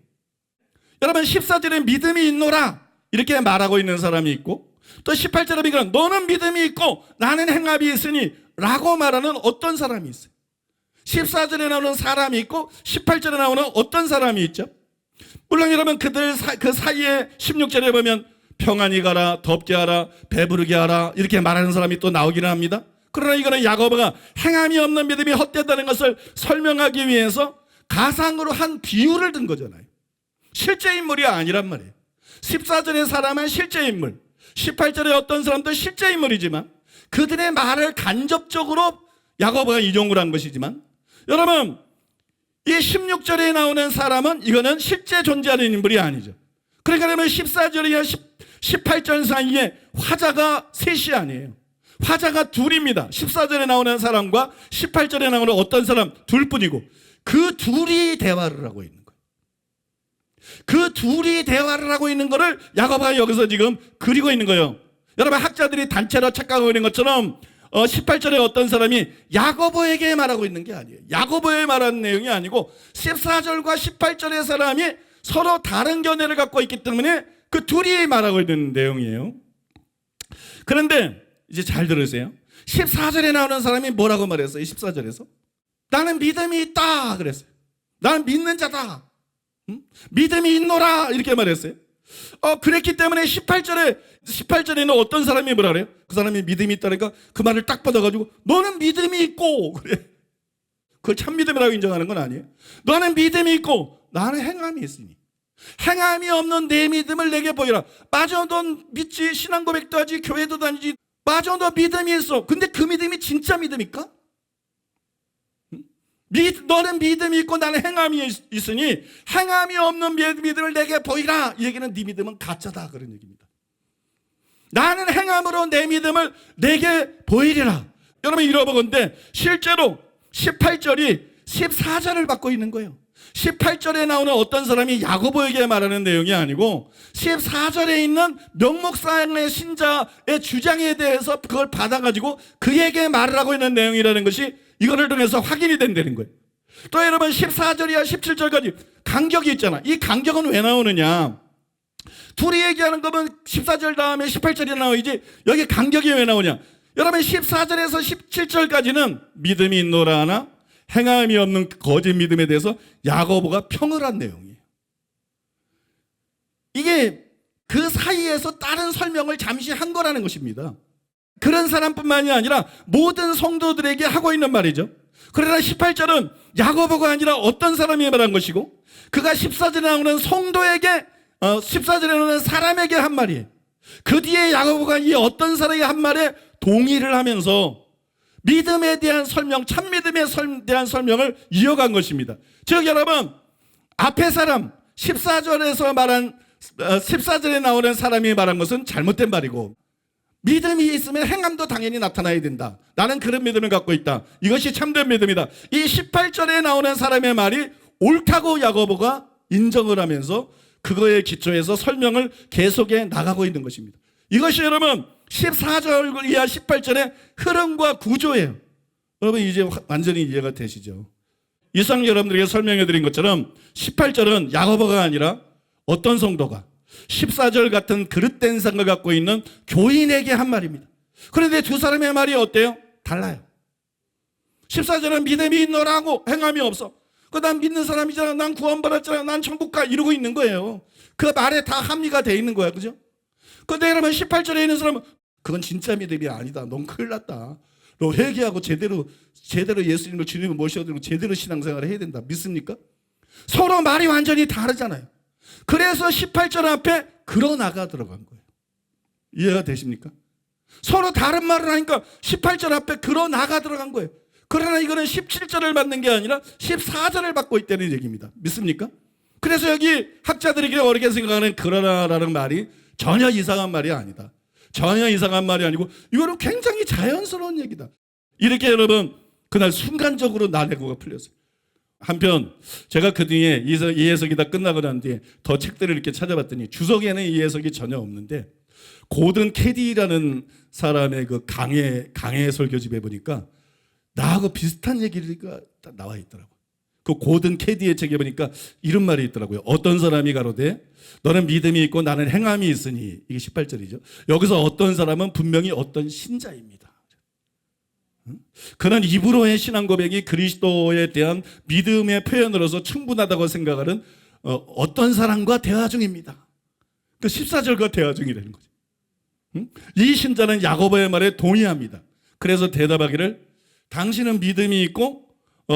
Speaker 3: 여러분, 14절에 믿음이 있노라 이렇게 말하고 있는 사람이 있고, 또 18절에 보니까 너는 믿음이 있고 나는 행함이 있으니 라고 말하는 어떤 사람이 있어요. 14절에 나오는 사람이 있고 18절에 나오는 어떤 사람이 있죠. 물론 여러분 그 사이에 16절에 보면 평안히 가라, 덥게 하라, 배부르게 하라 이렇게 말하는 사람이 또 나오기는 합니다. 그러나 이거는 야고보가 행함이 없는 믿음이 헛되다는 것을 설명하기 위해서 가상으로 한 비유를 든 거잖아요. 실제 인물이 아니란 말이에요. 14절의 사람은 실제 인물, 18절의 어떤 사람도 실제 인물이지만 그들의 말을 간접적으로 야고보가 인용을 한 것이지만, 여러분 이 16절에 나오는 사람은 이거는 실제 존재하는 인물이 아니죠. 그러니까 그러면 14절이야 18절 사이에 화자가 셋이 아니에요. 화자가 둘입니다. 14절에 나오는 사람과 18절에 나오는 어떤 사람 둘뿐이고, 그 둘이 대화를 하고 있는 거예요. 그 둘이 대화를 하고 있는 거를 야고보가 여기서 지금 그리고 있는 거예요. 여러분 학자들이 단체로 착각하고 있는 것처럼 18절에 어떤 사람이 야고보에게 말하고 있는 게 아니에요. 야고보에 말하는 내용이 아니고 14절과 18절의 사람이 서로 다른 견해를 갖고 있기 때문에 그 둘이 말하고 있는 내용이에요. 그런데 이제 잘 들으세요. 14절에 나오는 사람이 뭐라고 말했어요? 14절에서 나는 믿음이 있다 그랬어요. 나는 믿는 자다. 믿음이 있노라 이렇게 말했어요. 그랬기 때문에 18절에는 어떤 사람이 뭐라 그래요? 그 사람이 믿음이 있다니까 그 말을 딱 받아가지고 너는 믿음이 있고 그래. 그걸 참 믿음이라고 인정하는 건 아니에요. 너는 믿음이 있고 나는 행함이 있으니 행함이 없는 내 믿음을 내게 보이라. 맞아, 넌 믿지, 신앙 고백도 하지, 교회도 다니지, 맞아, 너 믿음이 있어. 근데 그 믿음이 진짜 믿음일까? 너는 믿음이 있고 나는 행함이 있으니 행함이 없는 믿음을 내게 보이라. 이 얘기는 네 믿음은 가짜다 그런 얘기입니다. 나는 행함으로 내 믿음을 내게 보이리라. 여러분 잃어보건대 실제로 18절이 14절을 받고 있는 거예요. 18절에 나오는 어떤 사람이 야고보에게 말하는 내용이 아니고 14절에 있는 명목상의 신자의 주장에 대해서 그걸 받아가지고 그에게 말을 하고 있는 내용이라는 것이 이거를 통해서 확인이 된다는 거예요. 또 여러분 14절이야 17절까지 간격이 있잖아. 이 간격은 왜 나오느냐? 둘이 얘기하는 거면 14절 다음에 18절이 나오지 여기 간격이 왜 나오냐? 여러분 14절에서 17절까지는 믿음이 있노라 하나 행함이 없는 거짓 믿음에 대해서 야고보가 평을 한 내용이에요. 이게 그 사이에서 다른 설명을 잠시 한 거라는 것입니다. 그런 사람뿐만이 아니라 모든 성도들에게 하고 있는 말이죠. 그러나 18절은 야고보가 아니라 어떤 사람이 말한 것이고 그가 14절에 나오는 성도에게 14절에 나오는 사람에게 한 말이에요. 그 뒤에 야고보가 이 어떤 사람에게 한 말에 동의를 하면서 믿음에 대한 설명, 참 믿음에 대한 설명을 이어간 것입니다. 즉 여러분 앞에 사람 14절에서 말한 14절에 나오는 사람이 말한 것은 잘못된 말이고 믿음이 있으면 행함도 당연히 나타나야 된다. 나는 그런 믿음을 갖고 있다. 이것이 참된 믿음이다. 이 18절에 나오는 사람의 말이 옳다고 야고보가 인정을 하면서 그거에 기초해서 설명을 계속해 나가고 있는 것입니다. 이것이 여러분 14절 이하 18절의 흐름과 구조예요. 여러분 이제 완전히 이해가 되시죠? 이상 여러분들에게 설명해 드린 것처럼 18절은 야고보가 아니라 어떤 성도가 14절 같은 그릇된 생각을 갖고 있는 교인에게 한 말입니다. 그런데 두 사람의 말이 어때요? 달라요. 14절은 믿음이 있노라고 행함이 없어. 난 믿는 사람이잖아. 난 구원받았잖아. 난 천국 가. 이러고 있는 거예요. 그 말에 다 합리가 돼 있는 거야. 그죠? 그런데 여러분 18절에 있는 사람은 그건 진짜 믿음이 아니다. 넌 큰일 났다. 너 회개하고 제대로 예수님을 주님을 모셔드리고 제대로 신앙생활을 해야 된다. 믿습니까? 서로 말이 완전히 다르잖아요. 그래서 18절 앞에 그러나가 들어간 거예요. 이해가 되십니까? 서로 다른 말을 하니까 18절 앞에 그러나가 들어간 거예요. 그러나 이거는 17절을 받는 게 아니라 14절을 받고 있다는 얘기입니다. 믿습니까? 그래서 여기 학자들이 어렵게 생각하는 그러나라는 말이 전혀 이상한 말이 아니다. 전혀 이상한 말이 아니고 이거는 굉장히 자연스러운 얘기다. 이렇게 여러분 그날 순간적으로 나내고가 풀렸어요. 한편 제가 그 뒤에 이 해석이 다 끝나고 난 뒤에 더 책들을 이렇게 찾아봤더니 주석에는 이 해석이 전혀 없는데 고든 캐디라는 사람의 그 강해 설교집에 보니까 나하고 비슷한 얘기가 나와 있더라고요. 그 고든 캐디의 책에 보니까 이런 말이 있더라고요. 어떤 사람이 가로되 너는 믿음이 있고 나는 행함이 있으니 이게 18절이죠. 여기서 어떤 사람은 분명히 어떤 신자입니다. 그는 입으로의 신앙 고백이 그리스도에 대한 믿음의 표현으로서 충분하다고 생각하는 어떤 사람과 대화 중입니다. 그 14절과 대화 중이라는 거죠. 이 신자는 야고보의 말에 동의합니다. 그래서 대답하기를 당신은 믿음이 있고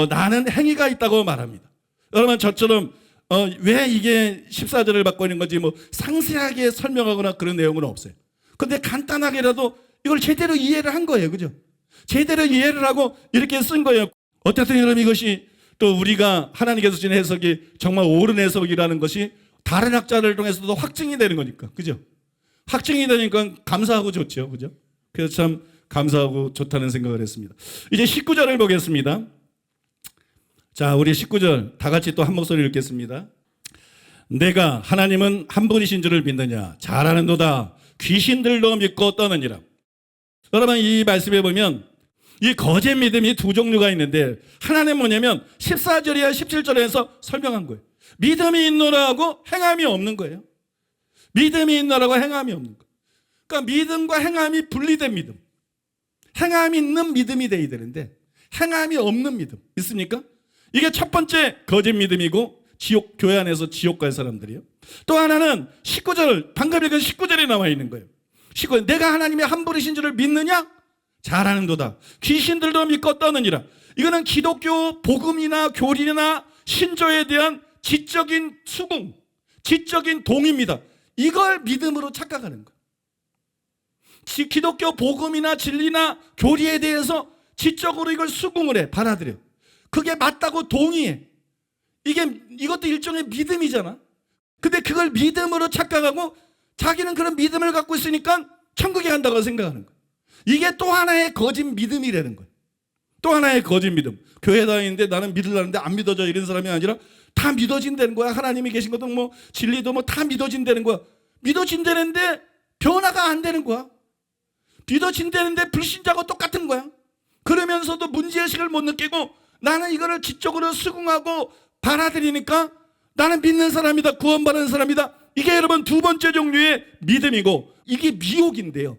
Speaker 3: 나는 행위가 있다고 말합니다. 여러분 저처럼 왜 이게 14절을 받고 있는 건지 뭐 상세하게 설명하거나 그런 내용은 없어요. 근데 간단하게라도 이걸 제대로 이해를 한 거예요. 그죠? 제대로 이해를 하고 이렇게 쓴 거예요. 어쨌든 여러분 이것이 또 우리가 하나님께서 주신 해석이 정말 옳은 해석이라는 것이 다른 학자를 통해서도 확증이 되는 거니까. 그죠? 확증이 되니까 감사하고 좋죠. 그죠? 그래서 참 감사하고 좋다는 생각을 했습니다. 이제 19절을 보겠습니다. 자, 우리 19절 다 같이 또 한 목소리 읽겠습니다. 내가 하나님은 한 분이신 줄을 믿느냐? 잘하는도다. 귀신들도 믿고 떠느니라. 여러분 이 말씀에 보면 이 거짓 믿음이 두 종류가 있는데 하나는 뭐냐면 14절이야 17절에서 설명한 거예요. 믿음이 있노라고 행함이 없는 거예요. 믿음이 있노라고 행함이 없는 거예요. 그러니까 믿음과 행함이 분리된 믿음. 행함이 있는 믿음이 돼야 되는데 행함이 없는 믿음 있습니까? 이게 첫 번째 거짓 믿음이고 지옥, 교회 안에서 지옥 갈 사람들이요. 또 하나는 19절, 방금 읽은 19절에 나와 있는 거예요. 19절, 내가 하나님의 한 분이신 줄을 믿느냐? 잘하는도다. 귀신들도 믿고 떠느니라. 이거는 기독교 복음이나 교리나 신조에 대한 지적인 수긍, 지적인 동의입니다. 이걸 믿음으로 착각하는 거예요. 기독교 복음이나 진리나 교리에 대해서 지적으로 이걸 수긍을 해, 받아들여. 그게 맞다고 동의해. 이것도 일종의 믿음이잖아. 근데 그걸 믿음으로 착각하고 자기는 그런 믿음을 갖고 있으니까 천국에 간다고 생각하는 거예요. 이게 또 하나의 거짓 믿음이라는 거예요. 또 하나의 거짓 믿음. 교회 다니는데 나는 믿으려는데 안 믿어져 이런 사람이 아니라 다 믿어진다는 거야. 하나님이 계신 것도 뭐 진리도 뭐 다 믿어진다는 거야. 믿어진다는데 변화가 안 되는 거야. 믿어진다는데 불신자하고 똑같은 거야. 그러면서도 문제의식을 못 느끼고 나는 이거를 지적으로 수긍하고 받아들이니까 나는 믿는 사람이다. 구원받은 사람이다. 이게 여러분 두 번째 종류의 믿음이고 이게 미혹인데요.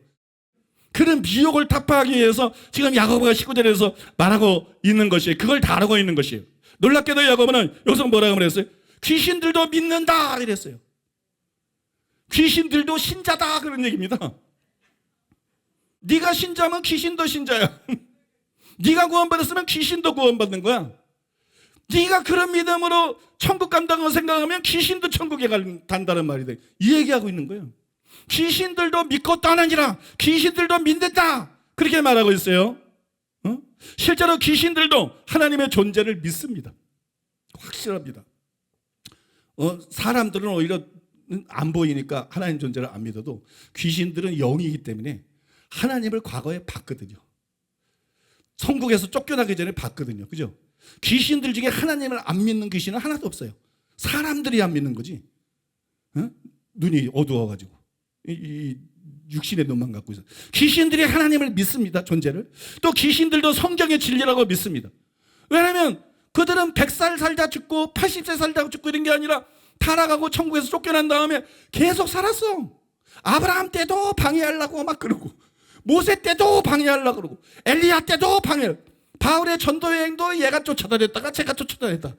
Speaker 3: 그런 미혹을 타파하기 위해서 지금 야고보가 19절에서 말하고 있는 것이에요. 그걸 다루고 있는 것이에요. 놀랍게도 야고보는 여기서 뭐라고 그랬어요? 귀신들도 믿는다 이랬어요. 귀신들도 신자다 그런 얘기입니다. 네가 신자면 귀신도 신자야. 네가 구원받았으면 귀신도 구원받는 거야. 네가 그런 믿음으로 천국 간다고 생각하면 귀신도 천국에 간다는 말이 돼. 이 얘기하고 있는 거예요. 귀신들도 믿고 떠나니라. 귀신들도 믿는다. 그렇게 말하고 있어요. 실제로 귀신들도 하나님의 존재를 믿습니다. 확실합니다. 사람들은 오히려 안 보이니까 하나님 존재를 안 믿어도 귀신들은 영이기 때문에 하나님을 과거에 봤거든요. 천국에서 쫓겨나기 전에 봤거든요. 그죠? 귀신들 중에 하나님을 안 믿는 귀신은 하나도 없어요. 사람들이 안 믿는 거지. 눈이 어두워가지고 이 육신의 눈만 갖고 있어요. 귀신들이 하나님을 믿습니다. 존재를. 또 귀신들도 성경의 진리라고 믿습니다. 왜냐하면 그들은 100살 살다 죽고 80세 살다 죽고 이런 게 아니라 타락하고 천국에서 쫓겨난 다음에 계속 살았어. 아브라함 때도 방해하려고 막 그러고 모세 때도 방해하려고 그러고 엘리야 때도 방해. 바울의 전도 여행도 얘가 쫓아다녔다가 제가 쫓아다녔다.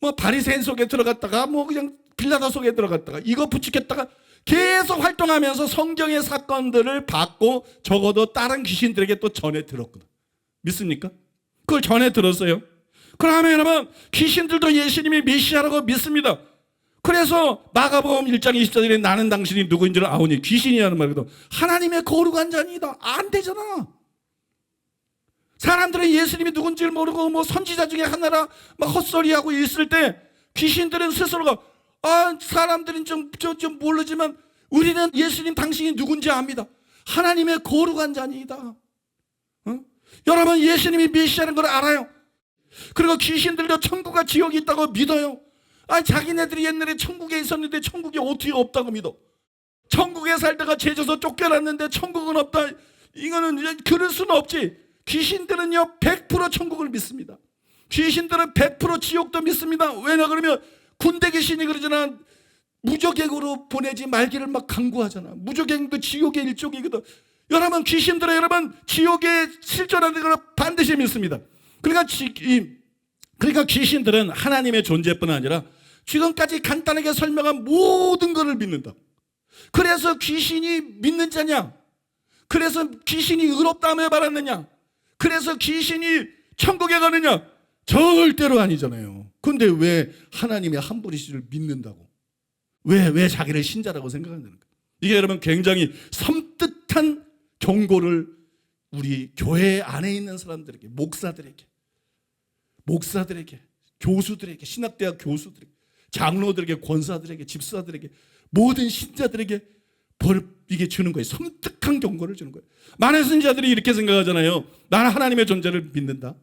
Speaker 3: 뭐 바리새인 속에 들어갔다가 뭐 그냥 빌라도 속에 들어갔다가 이거 부추겼다가 계속 활동하면서 성경의 사건들을 받고 적어도 다른 귀신들에게 또 전해 들었거든. 믿습니까? 그걸 전해 들었어요. 그러면 여러분 귀신들도 예수님이 메시아라고 믿습니다. 그래서 마가복음 1장 24절에 나는 당신이 누구인 줄 아오니 귀신이라는 말이거든. 하나님의 거룩한 자니다. 안 되잖아. 사람들은 예수님이 누군지를 모르고 뭐 선지자 중에 하나라 막 헛소리하고 있을 때 귀신들은 스스로가 사람들은 좀 모르지만 우리는 예수님 당신이 누군지 압니다. 하나님의 거룩한 자니다. 여러분 예수님이 메시아라는 걸 알아요. 그리고 귀신들도 천국과 지옥이 있다고 믿어요. 자기네들이 옛날에 천국에 있었는데 천국이 어떻게 없다고 믿어. 천국에 살다가 죄져서 쫓겨났는데 천국은 없다. 이거는 그럴 수는 없지. 귀신들은요 100% 천국을 믿습니다. 귀신들은 100% 지옥도 믿습니다. 왜냐 그러면 군대 귀신이 그러잖아. 무적행으로 보내지 말기를 막 강구하잖아. 무적행도 지옥의 일종이거든. 여러분 귀신들은 여러분 지옥에 실존하는 걸 반드시 믿습니다. 그러니까 귀신들은 하나님의 존재뿐 아니라 지금까지 간단하게 설명한 모든 것을 믿는다. 그래서 귀신이 믿는 자냐? 그래서 귀신이 의롭다함을 받았느냐? 그래서 귀신이 천국에 가느냐? 절대로 아니잖아요. 근데 왜 하나님의 한 분이시를 믿는다고? 왜 자기를 신자라고 생각하는 거예요? 이게 여러분 굉장히 섬뜩한 경고를 우리 교회 안에 있는 사람들에게, 목사들에게, 교수들에게, 신학대학 교수들에게, 장로들에게, 권사들에게, 집사들에게, 모든 신자들에게 이게 주는 거예요. 섬뜩한 경고를 주는 거예요. 많은 신자들이 이렇게 생각하잖아요. 나는 하나님의 존재를 믿는다.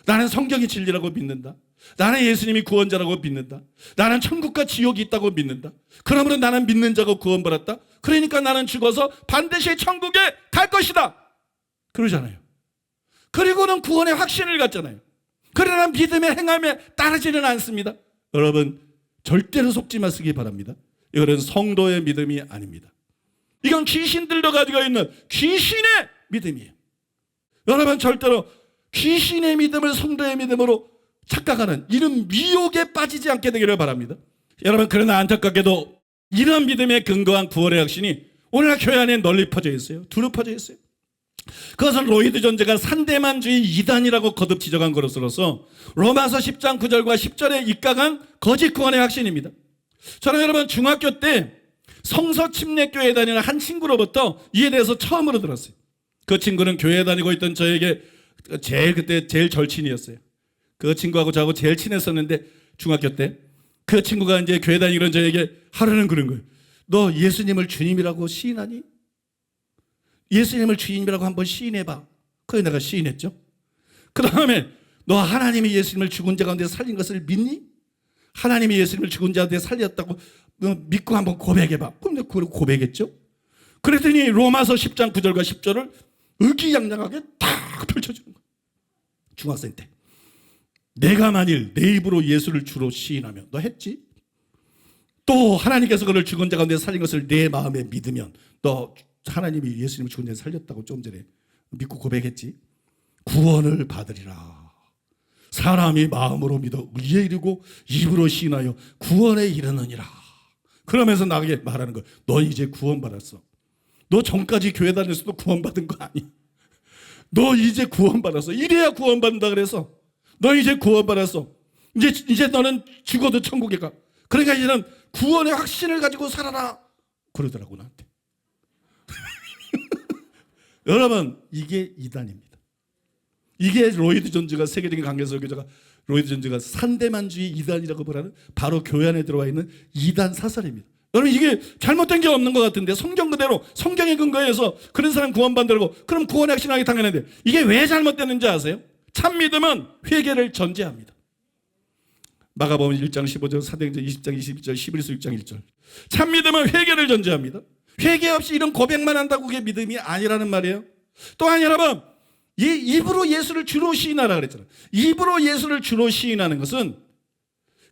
Speaker 3: 나는 성경이 진리라고 믿는다. 나는 예수님이 구원자라고 믿는다. 나는 천국과 지옥이 있다고 믿는다. 그러므로 나는 믿는 자고 구원받았다. 그러니까 나는 죽어서 반드시 천국에 갈 것이다. 그러잖아요. 그리고는 구원의 확신을 갖잖아요. 그러나 믿음의 행함에 따르지는 않습니다. 여러분 절대로 속지 마시기 바랍니다. 이거는 성도의 믿음이 아닙니다. 이건 귀신들도 가지고 있는 귀신의 믿음이에요. 여러분 절대로 귀신의 믿음을 성도의 믿음으로 착각하는 이런 미혹에 빠지지 않게 되기를 바랍니다. 여러분 그러나 안타깝게도 이런 믿음에 근거한 구원의 확신이 오늘날 교회 안에 널리 퍼져 있어요. 두루 퍼져 있어요. 그것은 로이드 존재가 산대만주의 이단이라고 거듭 지적한 것으로서 로마서 10장 9절과 10절에 입각한 거짓 구원의 확신입니다. 저는 여러분 중학교 때 성서 침례교회에 다니는 한 친구로부터 이에 대해서 처음으로 들었어요. 그 친구는 교회에 다니고 있던 저에게 그때 제일 절친이었어요. 그 친구하고 저하고 제일 친했었는데 중학교 때 그 친구가 이제 교회 다니던 저에게 하루는 그런 거예요. 너 예수님을 주님이라고 시인하니? 예수님을 주님이라고 한번 시인해봐. 그래서 내가 시인했죠. 그 다음에 너 하나님이 예수님을 죽은 자 가운데 살린 것을 믿니? 하나님이 예수님을 죽은 자 가운데 살렸다고 너 믿고 한번 고백해봐. 그럼 내가 그걸 고백했죠. 그랬더니 로마서 10장 9절과 10절을 의기양양하게 딱 펼쳐주는 거예요. 중학생 때. 내가 만일 내 입으로 예수를 주로 시인하면 너 했지? 또 하나님께서 그를 죽은 자 가운데 살린 것을 내 마음에 믿으면 너 하나님이 예수님을 죽은 자에 살렸다고 좀 전에 믿고 고백했지? 구원을 받으리라. 사람이 마음으로 믿어 의에 이르고 입으로 시인하여 구원에 이르느니라. 그러면서 나에게 말하는 거야. 너 이제 구원받았어. 너 전까지 교회 다녔어도 구원받은 거 아니야. 너 이제 구원받았어. 이래야 구원받는다 그래서. 너 이제 구원받았어. 이제 너는 죽어도 천국에 가. 그러니까 이제는 구원의 확신을 가지고 살아라. 그러더라고 나한테. 여러분 이게 이단입니다. 이게 로이드 존즈가 세계적인 강연 설교자가 로이드 존즈가 산대만주의 이단이라고 말하는 바로 교회 안에 들어와 있는 이단 사설입니다. 여러분 이게 잘못된 게 없는 것 같은데 성경 그대로 성경에 근거해서 그런 사람 구원받으라고 그럼 구원의 확신하기 당연한데 이게 왜 잘못됐는지 아세요? 참 믿음은 회개를 전제합니다. 마가복음 1장 15절, 사도행전 20장 22절, 11서 6장 1절. 참 믿음은 회개를 전제합니다. 회개 없이 이런 고백만 한다고 그게 믿음이 아니라는 말이에요. 또한 여러분 입으로 예수를 주로 시인하라 그랬잖아요. 입으로 예수를 주로 시인하는 것은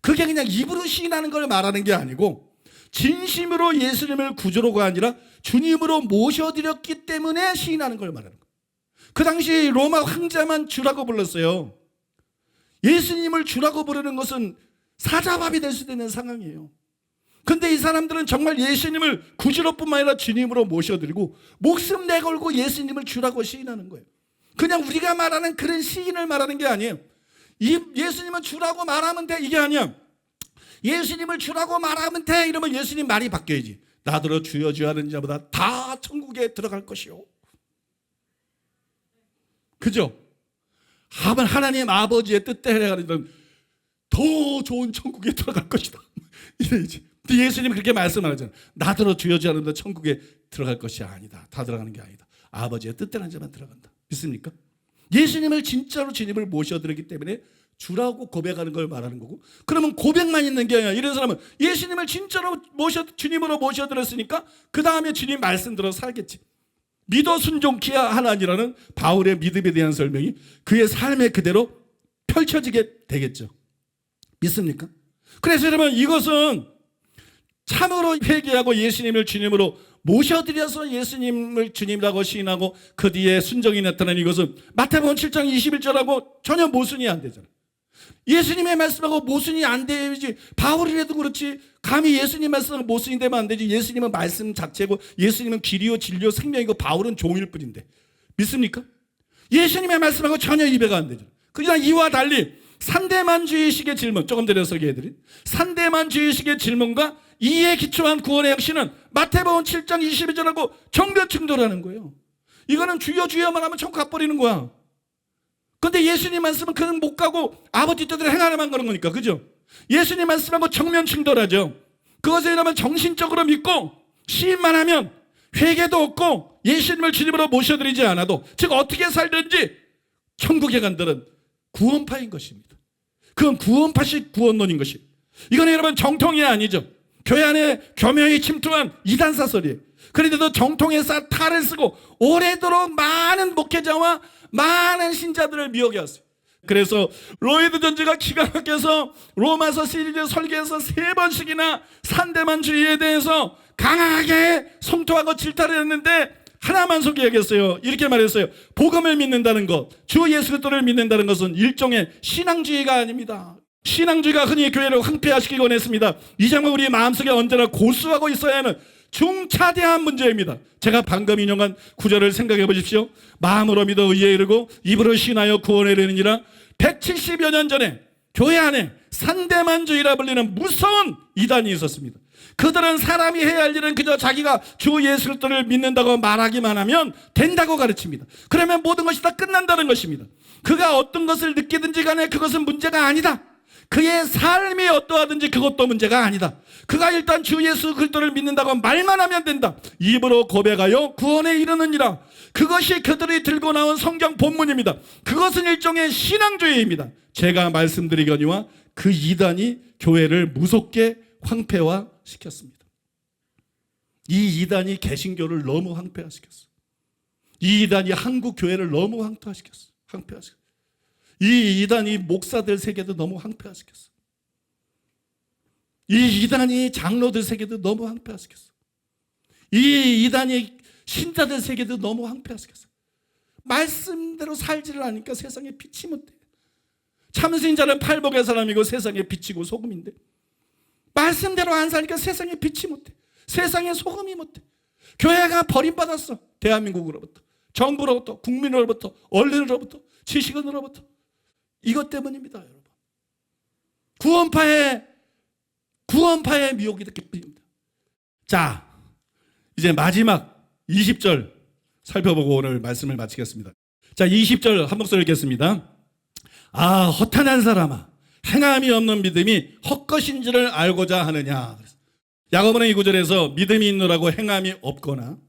Speaker 3: 그게 그냥 입으로 시인하는 걸 말하는 게 아니고 진심으로 예수님을 구주로가 아니라 주님으로 모셔드렸기 때문에 시인하는 걸 말하는 거예요. 그 당시 로마 황제만 주라고 불렀어요. 예수님을 주라고 부르는 것은 사자밥이 될 수도 있는 상황이에요. 근데 이 사람들은 정말 예수님을 구주로뿐만 아니라 주님으로 모셔드리고 목숨 내걸고 예수님을 주라고 시인하는 거예요. 그냥 우리가 말하는 그런 시인을 말하는 게 아니에요. 예수님은 주라고 말하면 돼 이게 아니야. 예수님을 주라고 말하면 돼 이러면 예수님 말이 바뀌어야지. 나더러 주여 주여 하는 자보다 다 천국에 들어갈 것이요. 그죠? 하나님 아버지의 뜻대로 해가지고 더 좋은 천국에 들어갈 것이다. 이래야지. 근데 예수님이 그렇게 말씀하잖아요. 나더러 주여 주여 하는 자 천국에 들어갈 것이 아니다. 다 들어가는 게 아니다. 아버지의 뜻대로 하는 자만 들어간다. 믿습니까? 예수님을 진짜로 주님을 모셔드렸기 때문에 주라고 고백하는 걸 말하는 거고 그러면 고백만 있는 게 아니라 이런 사람은 예수님을 진짜로 주님으로 모셔드렸으니까 그 다음에 주님 말씀 들어 살겠지. 믿어 순종케야 하나니라는 바울의 믿음에 대한 설명이 그의 삶에 그대로 펼쳐지게 되겠죠. 믿습니까? 그래서 여러분 이것은 참 참으로 회개하고 예수님을 주님으로 모셔드려서 예수님을 주님이라고 시인하고 그 뒤에 순종이 나타나는 이것은 마태복음 7장 21절하고 전혀 모순이 안 되잖아요. 예수님의 말씀하고 모순이 안 되지. 바울이라도 그렇지 감히 예수님 말씀하고 모순이 되면 안 되지. 예수님은 말씀 자체고 예수님은 길이요 진리요 생명이고 바울은 종일 뿐인데 믿습니까? 예수님의 말씀하고 전혀 이해가 안 되죠. 그러나 이와 달리 산대만주의식의 질문, 조금 전에 소개해드린 산대만주의식의 질문과 이에 기초한 구원의 역시는 마태복음 7장 22절하고 정교충돌하는 거예요. 이거는 주여 주여만 하면 천국 가버리는 거야. 그런데 예수님 말씀은 그는 못 가고 아버지 뜻대로 행하려만 그런 거니까, 그죠? 예수님 말씀하고 정면 충돌하죠. 그것에 의하면 정신적으로 믿고 시인만 하면 회개도 없고 예수님을 주님으로 모셔드리지 않아도, 즉 어떻게 살든지 천국에 간다는 구원파인 것입니다. 그건 구원파식 구원론인 것입니다. 이건 여러분 정통이 아니죠. 교회 안에 교묘히 침투한 이단 사설이에요. 그런데도 정통의 탈을 쓰고 오래도록 많은 목회자와 많은 신자들을 미혹해 왔어요. 그래서 로이드 존즈가 기가 막혀서 로마서 시리즈 설계에서 3번씩이나 산대만주의에 대해서 강하게 성토하고 질타를 했는데 하나만 소개하겠어요. 이렇게 말했어요. 복음을 믿는다는 것, 주 예수 그리스도를 믿는다는 것은 일종의 신앙주의가 아닙니다. 신앙주의가 흔히 교회를 황폐화시키고 원했습니다. 이 점은 우리 마음속에 언제나 고수하고 있어야 하는 중차대한 문제입니다. 제가 방금 인용한 구절을 생각해 보십시오. 마음으로 믿어 의에 이르고 입으로 신하여 구원에 이르느니라. 170여 년 전에 교회 안에 산대만주의라 불리는 무서운 이단이 있었습니다. 그들은 사람이 해야 할 일은 그저 자기가 주 예수 그리스도를 믿는다고 말하기만 하면 된다고 가르칩니다. 그러면 모든 것이 다 끝난다는 것입니다. 그가 어떤 것을 느끼든지 간에 그것은 문제가 아니다. 그의 삶이 어떠하든지 그것도 문제가 아니다. 그가 일단 주 예수 그리스도를 믿는다고 말만 하면 된다. 입으로 고백하여 구원에 이르느니라. 그것이 그들이 들고 나온 성경 본문입니다. 그것은 일종의 신앙주의입니다. 제가 말씀드리거니와 그 이단이 교회를 무섭게 황폐화시켰습니다. 이 이단이 개신교를 너무 황폐화시켰어. 이 이단이 한국 교회를 너무 황폐화시켰어. 이 이단이 목사들 세계도 너무 황폐화시켰어. 이 이단이 장로들 세계도 너무 황폐화시켰어. 이 이단이 신자들 세계도 너무 황폐화시켰어. 말씀대로 살지를 않으니까 세상에 빛이 못해. 참신자는 팔복의 사람이고 세상에 빛이고 소금인데 말씀대로 안 사니까 세상에 빛이 못해. 세상에 소금이 못해. 교회가 버림받았어. 대한민국으로부터, 정부로부터, 국민으로부터, 언론으로부터, 지식인으로부터. 이것 때문입니다, 여러분. 구원파의 미혹이 이렇게 뿌립니다. 자, 이제 마지막 20절 살펴보고 오늘 말씀을 마치겠습니다. 자, 20절 한 목소리 읽겠습니다. 아, 허탄한 사람아, 행함이 없는 믿음이 헛것인지를 알고자 하느냐. 야고보는 이 구절에서 믿음이 있노라고 행함이 없거나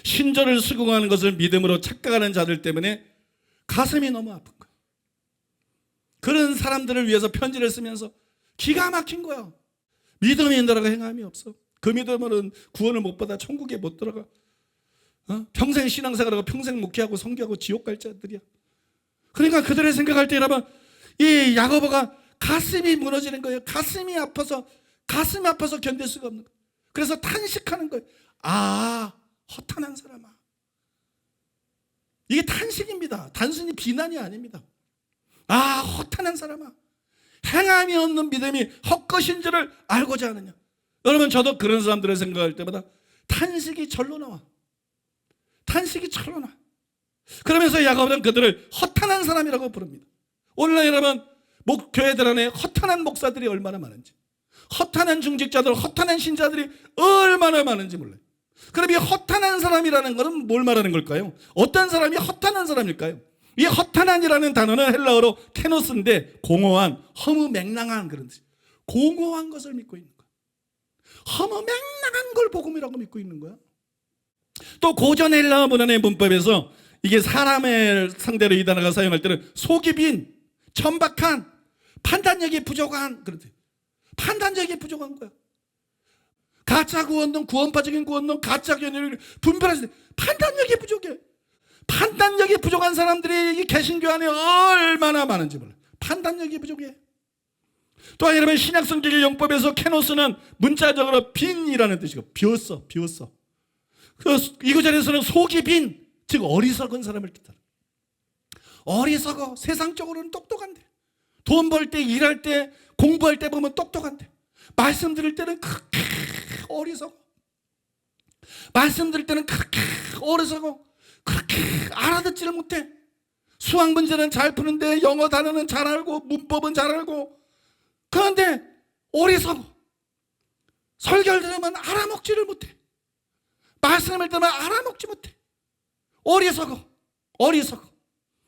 Speaker 3: 신절을 수긍하는 것을 믿음으로 착각하는 자들 때문에 가슴이 너무 아픈 거예요. 그런 사람들을 위해서 편지를 쓰면서 기가 막힌 거야. 믿음이 있노라고 행함이 없어. 그 믿음으로는 구원을 못 받아 천국에 못 들어가. 평생 신앙생활하고 평생 목회하고 성교하고 지옥 갈 자들이야. 그러니까 그들을 생각할 때 여러분, 이 야고보가 가슴이 무너지는 거예요. 가슴이 아파서 견딜 수가 없는 거예요. 그래서 탄식하는 거예요. 아, 허탄한 사람아. 이게 탄식입니다. 단순히 비난이 아닙니다. 아, 허탄한 사람아, 행함이 없는 믿음이 헛것인 줄을 알고자 하느냐. 여러분, 저도 그런 사람들을 생각할 때마다 탄식이 절로 나와. 그러면서 야고보는 그들을 허탄한 사람이라고 부릅니다. 오늘날 여러분, 교회들 안에 허탄한 목사들이 얼마나 많은지, 허탄한 중직자들, 허탄한 신자들이 얼마나 많은지 몰라요. 그럼 이 허탄한 사람이라는 것은 뭘 말하는 걸까요? 어떤 사람이 허탄한 사람일까요? 이 허탄한이라는 단어는 헬라어로 케노스인데 공허한, 허무맹랑한 그런 뜻. 공허한 것을 믿고 있는 거야. 허무맹랑한 걸 복음이라고 믿고 있는 거야. 또 고전 헬라어 문헌의 문법에서 이게 사람을 상대로 이 단어가 사용할 때는 속이 빈, 천박한, 판단력이 부족한 그런 뜻. 판단력이 부족한 거야. 가짜 구원론, 구원파적인 구원론, 가짜 견해를 분별할 때 판단력이 부족해. 판단력이 부족한 사람들이 이 개신교 안에 얼마나 많은지 몰라. 판단력이 부족해. 또한 여러분 신약성경의 용법에서 케노스는 문자적으로 빈이라는 뜻이고 비웠어. 그 이구절에서는 속이 빈, 즉 어리석은 사람을 뜻하는. 어리석어. 세상적으로는 똑똑한데, 돈 벌 때, 일할 때, 공부할 때 보면 똑똑한데, 말씀 들을 때는 그렇게 어리석어. 말씀 들을 때는 그렇게 어리석어. 그렇게 알아듣지를 못해. 수학 문제는 잘 푸는데 영어 단어는 잘 알고 문법은 잘 알고, 그런데 어리석어. 설교를 들으면 알아먹지를 못해. 말씀을 들으면 알아먹지 못해. 어리석어.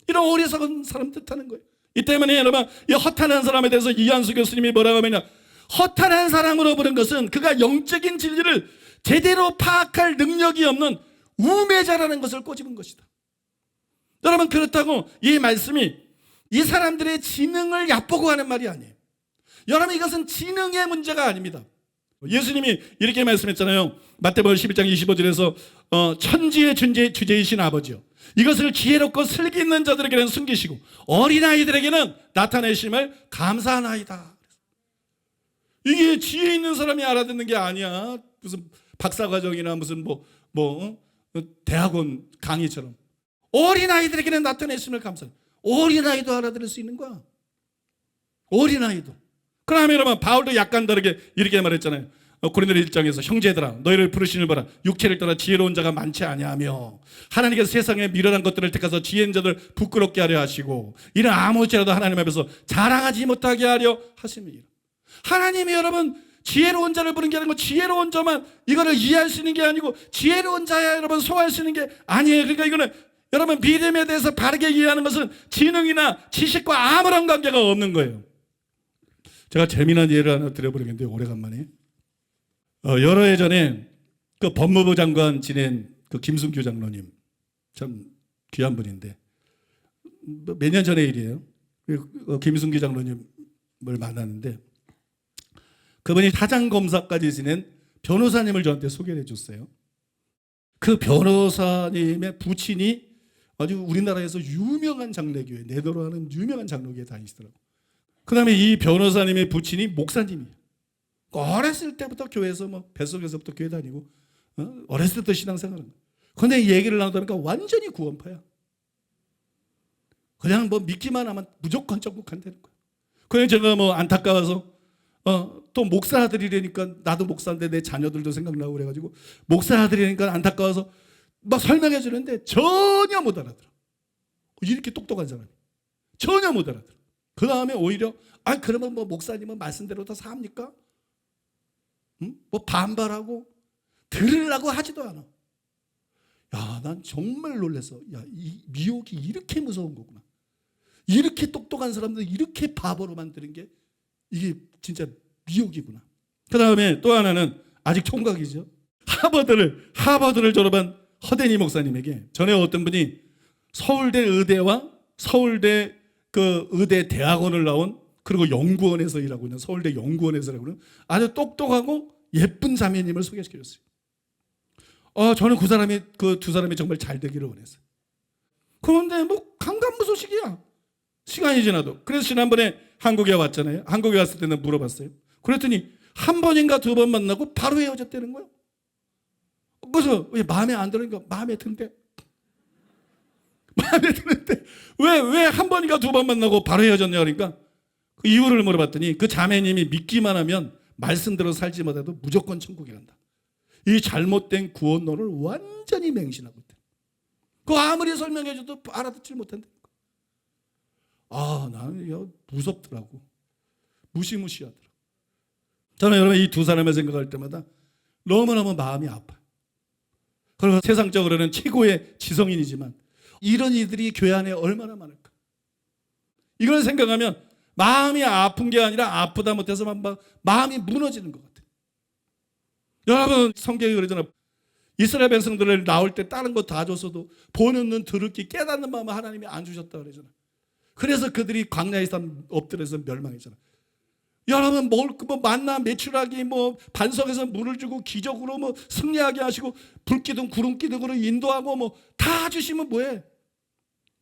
Speaker 3: 이런 어리석은 사람 뜻하는 거예요. 이 때문에 여러분, 이 허탄한 사람에 대해서 이한수 교수님이 뭐라고 하느냐, 허탄한 사람으로 부른 것은 그가 영적인 진리를 제대로 파악할 능력이 없는 우매자라는 것을 꼬집은 것이다. 여러분, 그렇다고 이 말씀이 이 사람들의 지능을 얕보고 하는 말이 아니에요. 여러분, 이것은 지능의 문제가 아닙니다. 예수님이 이렇게 말씀했잖아요. 마태복음 11장 25절에서 천지의 주제이신 아버지요, 이것을 지혜롭고 슬기 있는 자들에게는 숨기시고 어린아이들에게는 나타내심을 감사하나이다. 이게 지혜 있는 사람이 알아듣는 게 아니야. 무슨 박사과정이나 무슨 대학원 강의처럼. 어린아이들에게는 나타내심을 감사하다. 어린아이도 알아들을 수 있는 거야. 어린아이도. 그러면 여러분, 바울도 약간 다르게 이렇게 말했잖아요. 고린도서 1장에서 형제들아, 너희를 부르시는 바라 육체를 따라 지혜로운 자가 많지 아니하며 하나님께서 세상에 미련한 것들을 택해서 지혜 있는 자들 부끄럽게 하려 하시고 이는 아무지라도 하나님 앞에서 자랑하지 못하게 하려 하심이라. 하나님이 여러분 지혜로운 자를 부른 게 아니고, 지혜로운 자만 이거를 이해할 수 있는 게 아니고, 지혜로운 자야 여러분 소화할 수 있는 게 아니에요. 그러니까 이거는 여러분 믿음에 대해서 바르게 이해하는 것은 지능이나 지식과 아무런 관계가 없는 거예요. 제가 재미난 예를 하나 드려보려는데, 오래간만에 여러 해 전에 그 법무부 장관 지낸 그 김순규 장로님, 참 귀한 분인데 몇 년 전의 일이에요. 김순규 장로님을 만났는데 그분이 사장검사까지 지낸 변호사님을 저한테 소개해 줬어요. 그 변호사님의 부친이 아주 우리나라에서 유명한 장례교회, 내도로 하는 유명한 장로교회 다니시더라고요. 그 다음에 이 변호사님의 부친이 목사님이에요. 어렸을 때부터 교회에서 뱃속에서부터 교회 다니고 어렸을 때부터 신앙생활을 하는 거예요. 그런데 얘기를 나누다 보니까 완전히 구원파야. 그냥 믿기만 하면 무조건 천국한다는 거예요. 그래서 제가 안타까워서 또 목사 아들이라니까, 나도 목사인데 내 자녀들도 생각나고 그래가지고 목사 아들이라니까 안타까워서 막 설명해 주는데 전혀 못 알아들어. 이렇게 똑똑한 사람이 전혀 못 알아들어. 그 다음에 오히려 그러면 목사님은 말씀대로 다 삽니까? 반발하고 들으려고 하지도 않아. 야, 난 정말 놀랐어. 야, 이 미혹이 이렇게 무서운 거구나. 이렇게 똑똑한 사람들 이렇게 바보로 만드는 게 이게 진짜 미혹이구나. 그 다음에 또 하나는 아직 총각이죠. 하버드를 졸업한 허대니 목사님에게 전에 어떤 분이 서울대 의대와 서울대 그 의대 대학원을 나온, 그리고 연구원에서 일하고 있는, 서울대 연구원에서 일하고 있는 아주 똑똑하고 예쁜 자매님을 소개시켜줬어요. 저는 그 두 사람이 정말 잘 되기를 원했어요. 그런데 강간무소식이야. 시간이 지나도. 그래서 지난번에 한국에 왔잖아요. 한국에 왔을 때는 물어봤어요. 그랬더니 한 번인가 두 번 만나고 바로 헤어졌다는 거예요. 그래서 왜 마음에 안 들으니까 마음에 든대. 마음에 드는데 왜 한 번인가 두 번 만나고 바로 헤어졌냐 그러니까 그 이유를 물어봤더니 그 자매님이 믿기만 하면 말씀대로 살지 못해도 무조건 천국에 간다. 이 잘못된 구원론을 완전히 맹신하고 있다. 그거 아무리 설명해줘도 알아듣지 못한다. 나는 무섭더라고. 무시무시하더라고. 저는 여러분 이 두 사람을 생각할 때마다 너무너무 마음이 아파요. 그리고 세상적으로는 최고의 지성인이지만 이런 이들이 교회 안에 얼마나 많을까. 이걸 생각하면 마음이 아픈 게 아니라 아프다 못해서 마음이 무너지는 것 같아요. 여러분 성경이 그러잖아. 이스라엘 백성들을 나올 때 다른 거 다 줬어도 보는 눈, 들을 귀, 깨닫는 마음을 하나님이 안 주셨다 그러잖아. 그래서 그들이 광야에서 엎드려서 멸망했잖아. 여러분 만나 매출하기 반석에서 물을 주고 기적으로 승리하게 하시고 불기둥 구름기둥으로 인도하고 다 주시면 뭐해?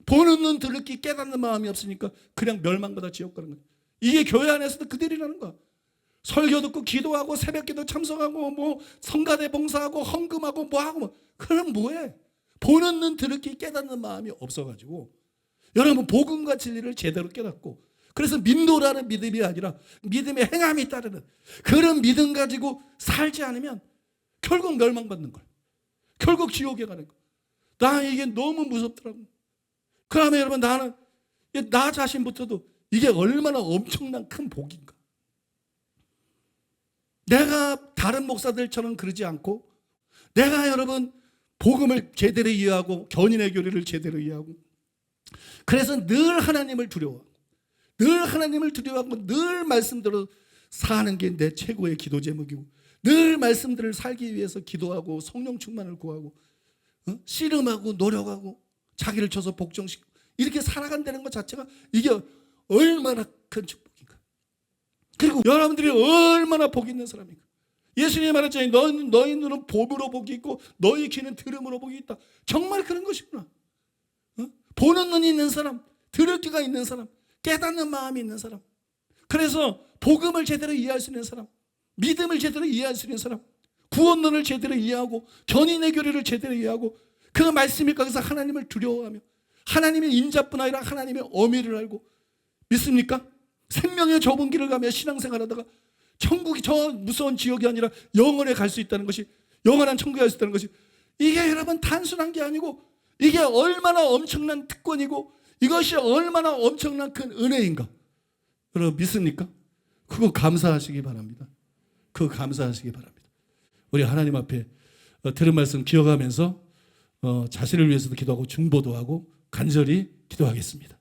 Speaker 3: 보는 눈, 들을 귀, 깨닫는 마음이 없으니까 그냥 멸망보다 지옥 가는 거야. 이게 교회 안에서도 그들이라는 거야. 설교 듣고 기도하고 새벽기도 참석하고 뭐 성가대 봉사하고 헌금하고 뭐하고 그럼 뭐해? 보는 눈 들었기 깨닫는 마음이 없어가지고 여러분 복음과 진리를 제대로 깨닫고 그래서 민도라는 믿음이 아니라 믿음의 행함이 따르는 그런 믿음 가지고 살지 않으면 결국 멸망받는 거야. 결국 지옥에 가는 거야. 나 이게 너무 무섭더라고. 그러면 여러분 나는 나 자신부터도 이게 얼마나 엄청난 큰 복인가. 내가 다른 목사들처럼 그러지 않고 내가 여러분 복음을 제대로 이해하고 견인의 교리를 제대로 이해하고 그래서 늘 하나님을 두려워하고 늘 하나님을 두려워하고 늘 말씀대로 사는 게 내 최고의 기도 제목이고 늘 말씀들을 살기 위해서 기도하고 성령 충만을 구하고 씨름하고 노력하고 자기를 쳐서 복종시키고 이렇게 살아간다는 것 자체가 이게 얼마나 큰 축복인가. 그리고 여러분들이 얼마나 복 있는 사람인가. 예수님이 말했잖아요. 너희 눈은 봄으로 복이 있고 너희 귀는 들음으로 복이 있다. 정말 그런 것이구나. 보는 눈이 있는 사람, 들을 귀가 있는 사람, 깨닫는 마음이 있는 사람, 그래서 복음을 제대로 이해할 수 있는 사람, 믿음을 제대로 이해할 수 있는 사람, 구원론을 제대로 이해하고 견인의 교리를 제대로 이해하고 그 말씀이 거기서 하나님을 두려워하며 하나님의 인자뿐 아니라 하나님의 어미를 알고 믿습니까? 생명의 좁은 길을 가며 신앙생활하다가 천국이 저 무서운 지옥이 아니라 영원에 갈 수 있다는 것이 영원한 천국에 갈 수 있다는 것이 이게 여러분 단순한 게 아니고 이게 얼마나 엄청난 특권이고 이것이 얼마나 엄청난 큰 은혜인가. 여러분 믿습니까? 그거 감사하시기 바랍니다. 그거 감사하시기 바랍니다. 우리 하나님 앞에 들은 말씀 기억하면서 자신을 위해서도 기도하고 중보도 하고 간절히 기도하겠습니다.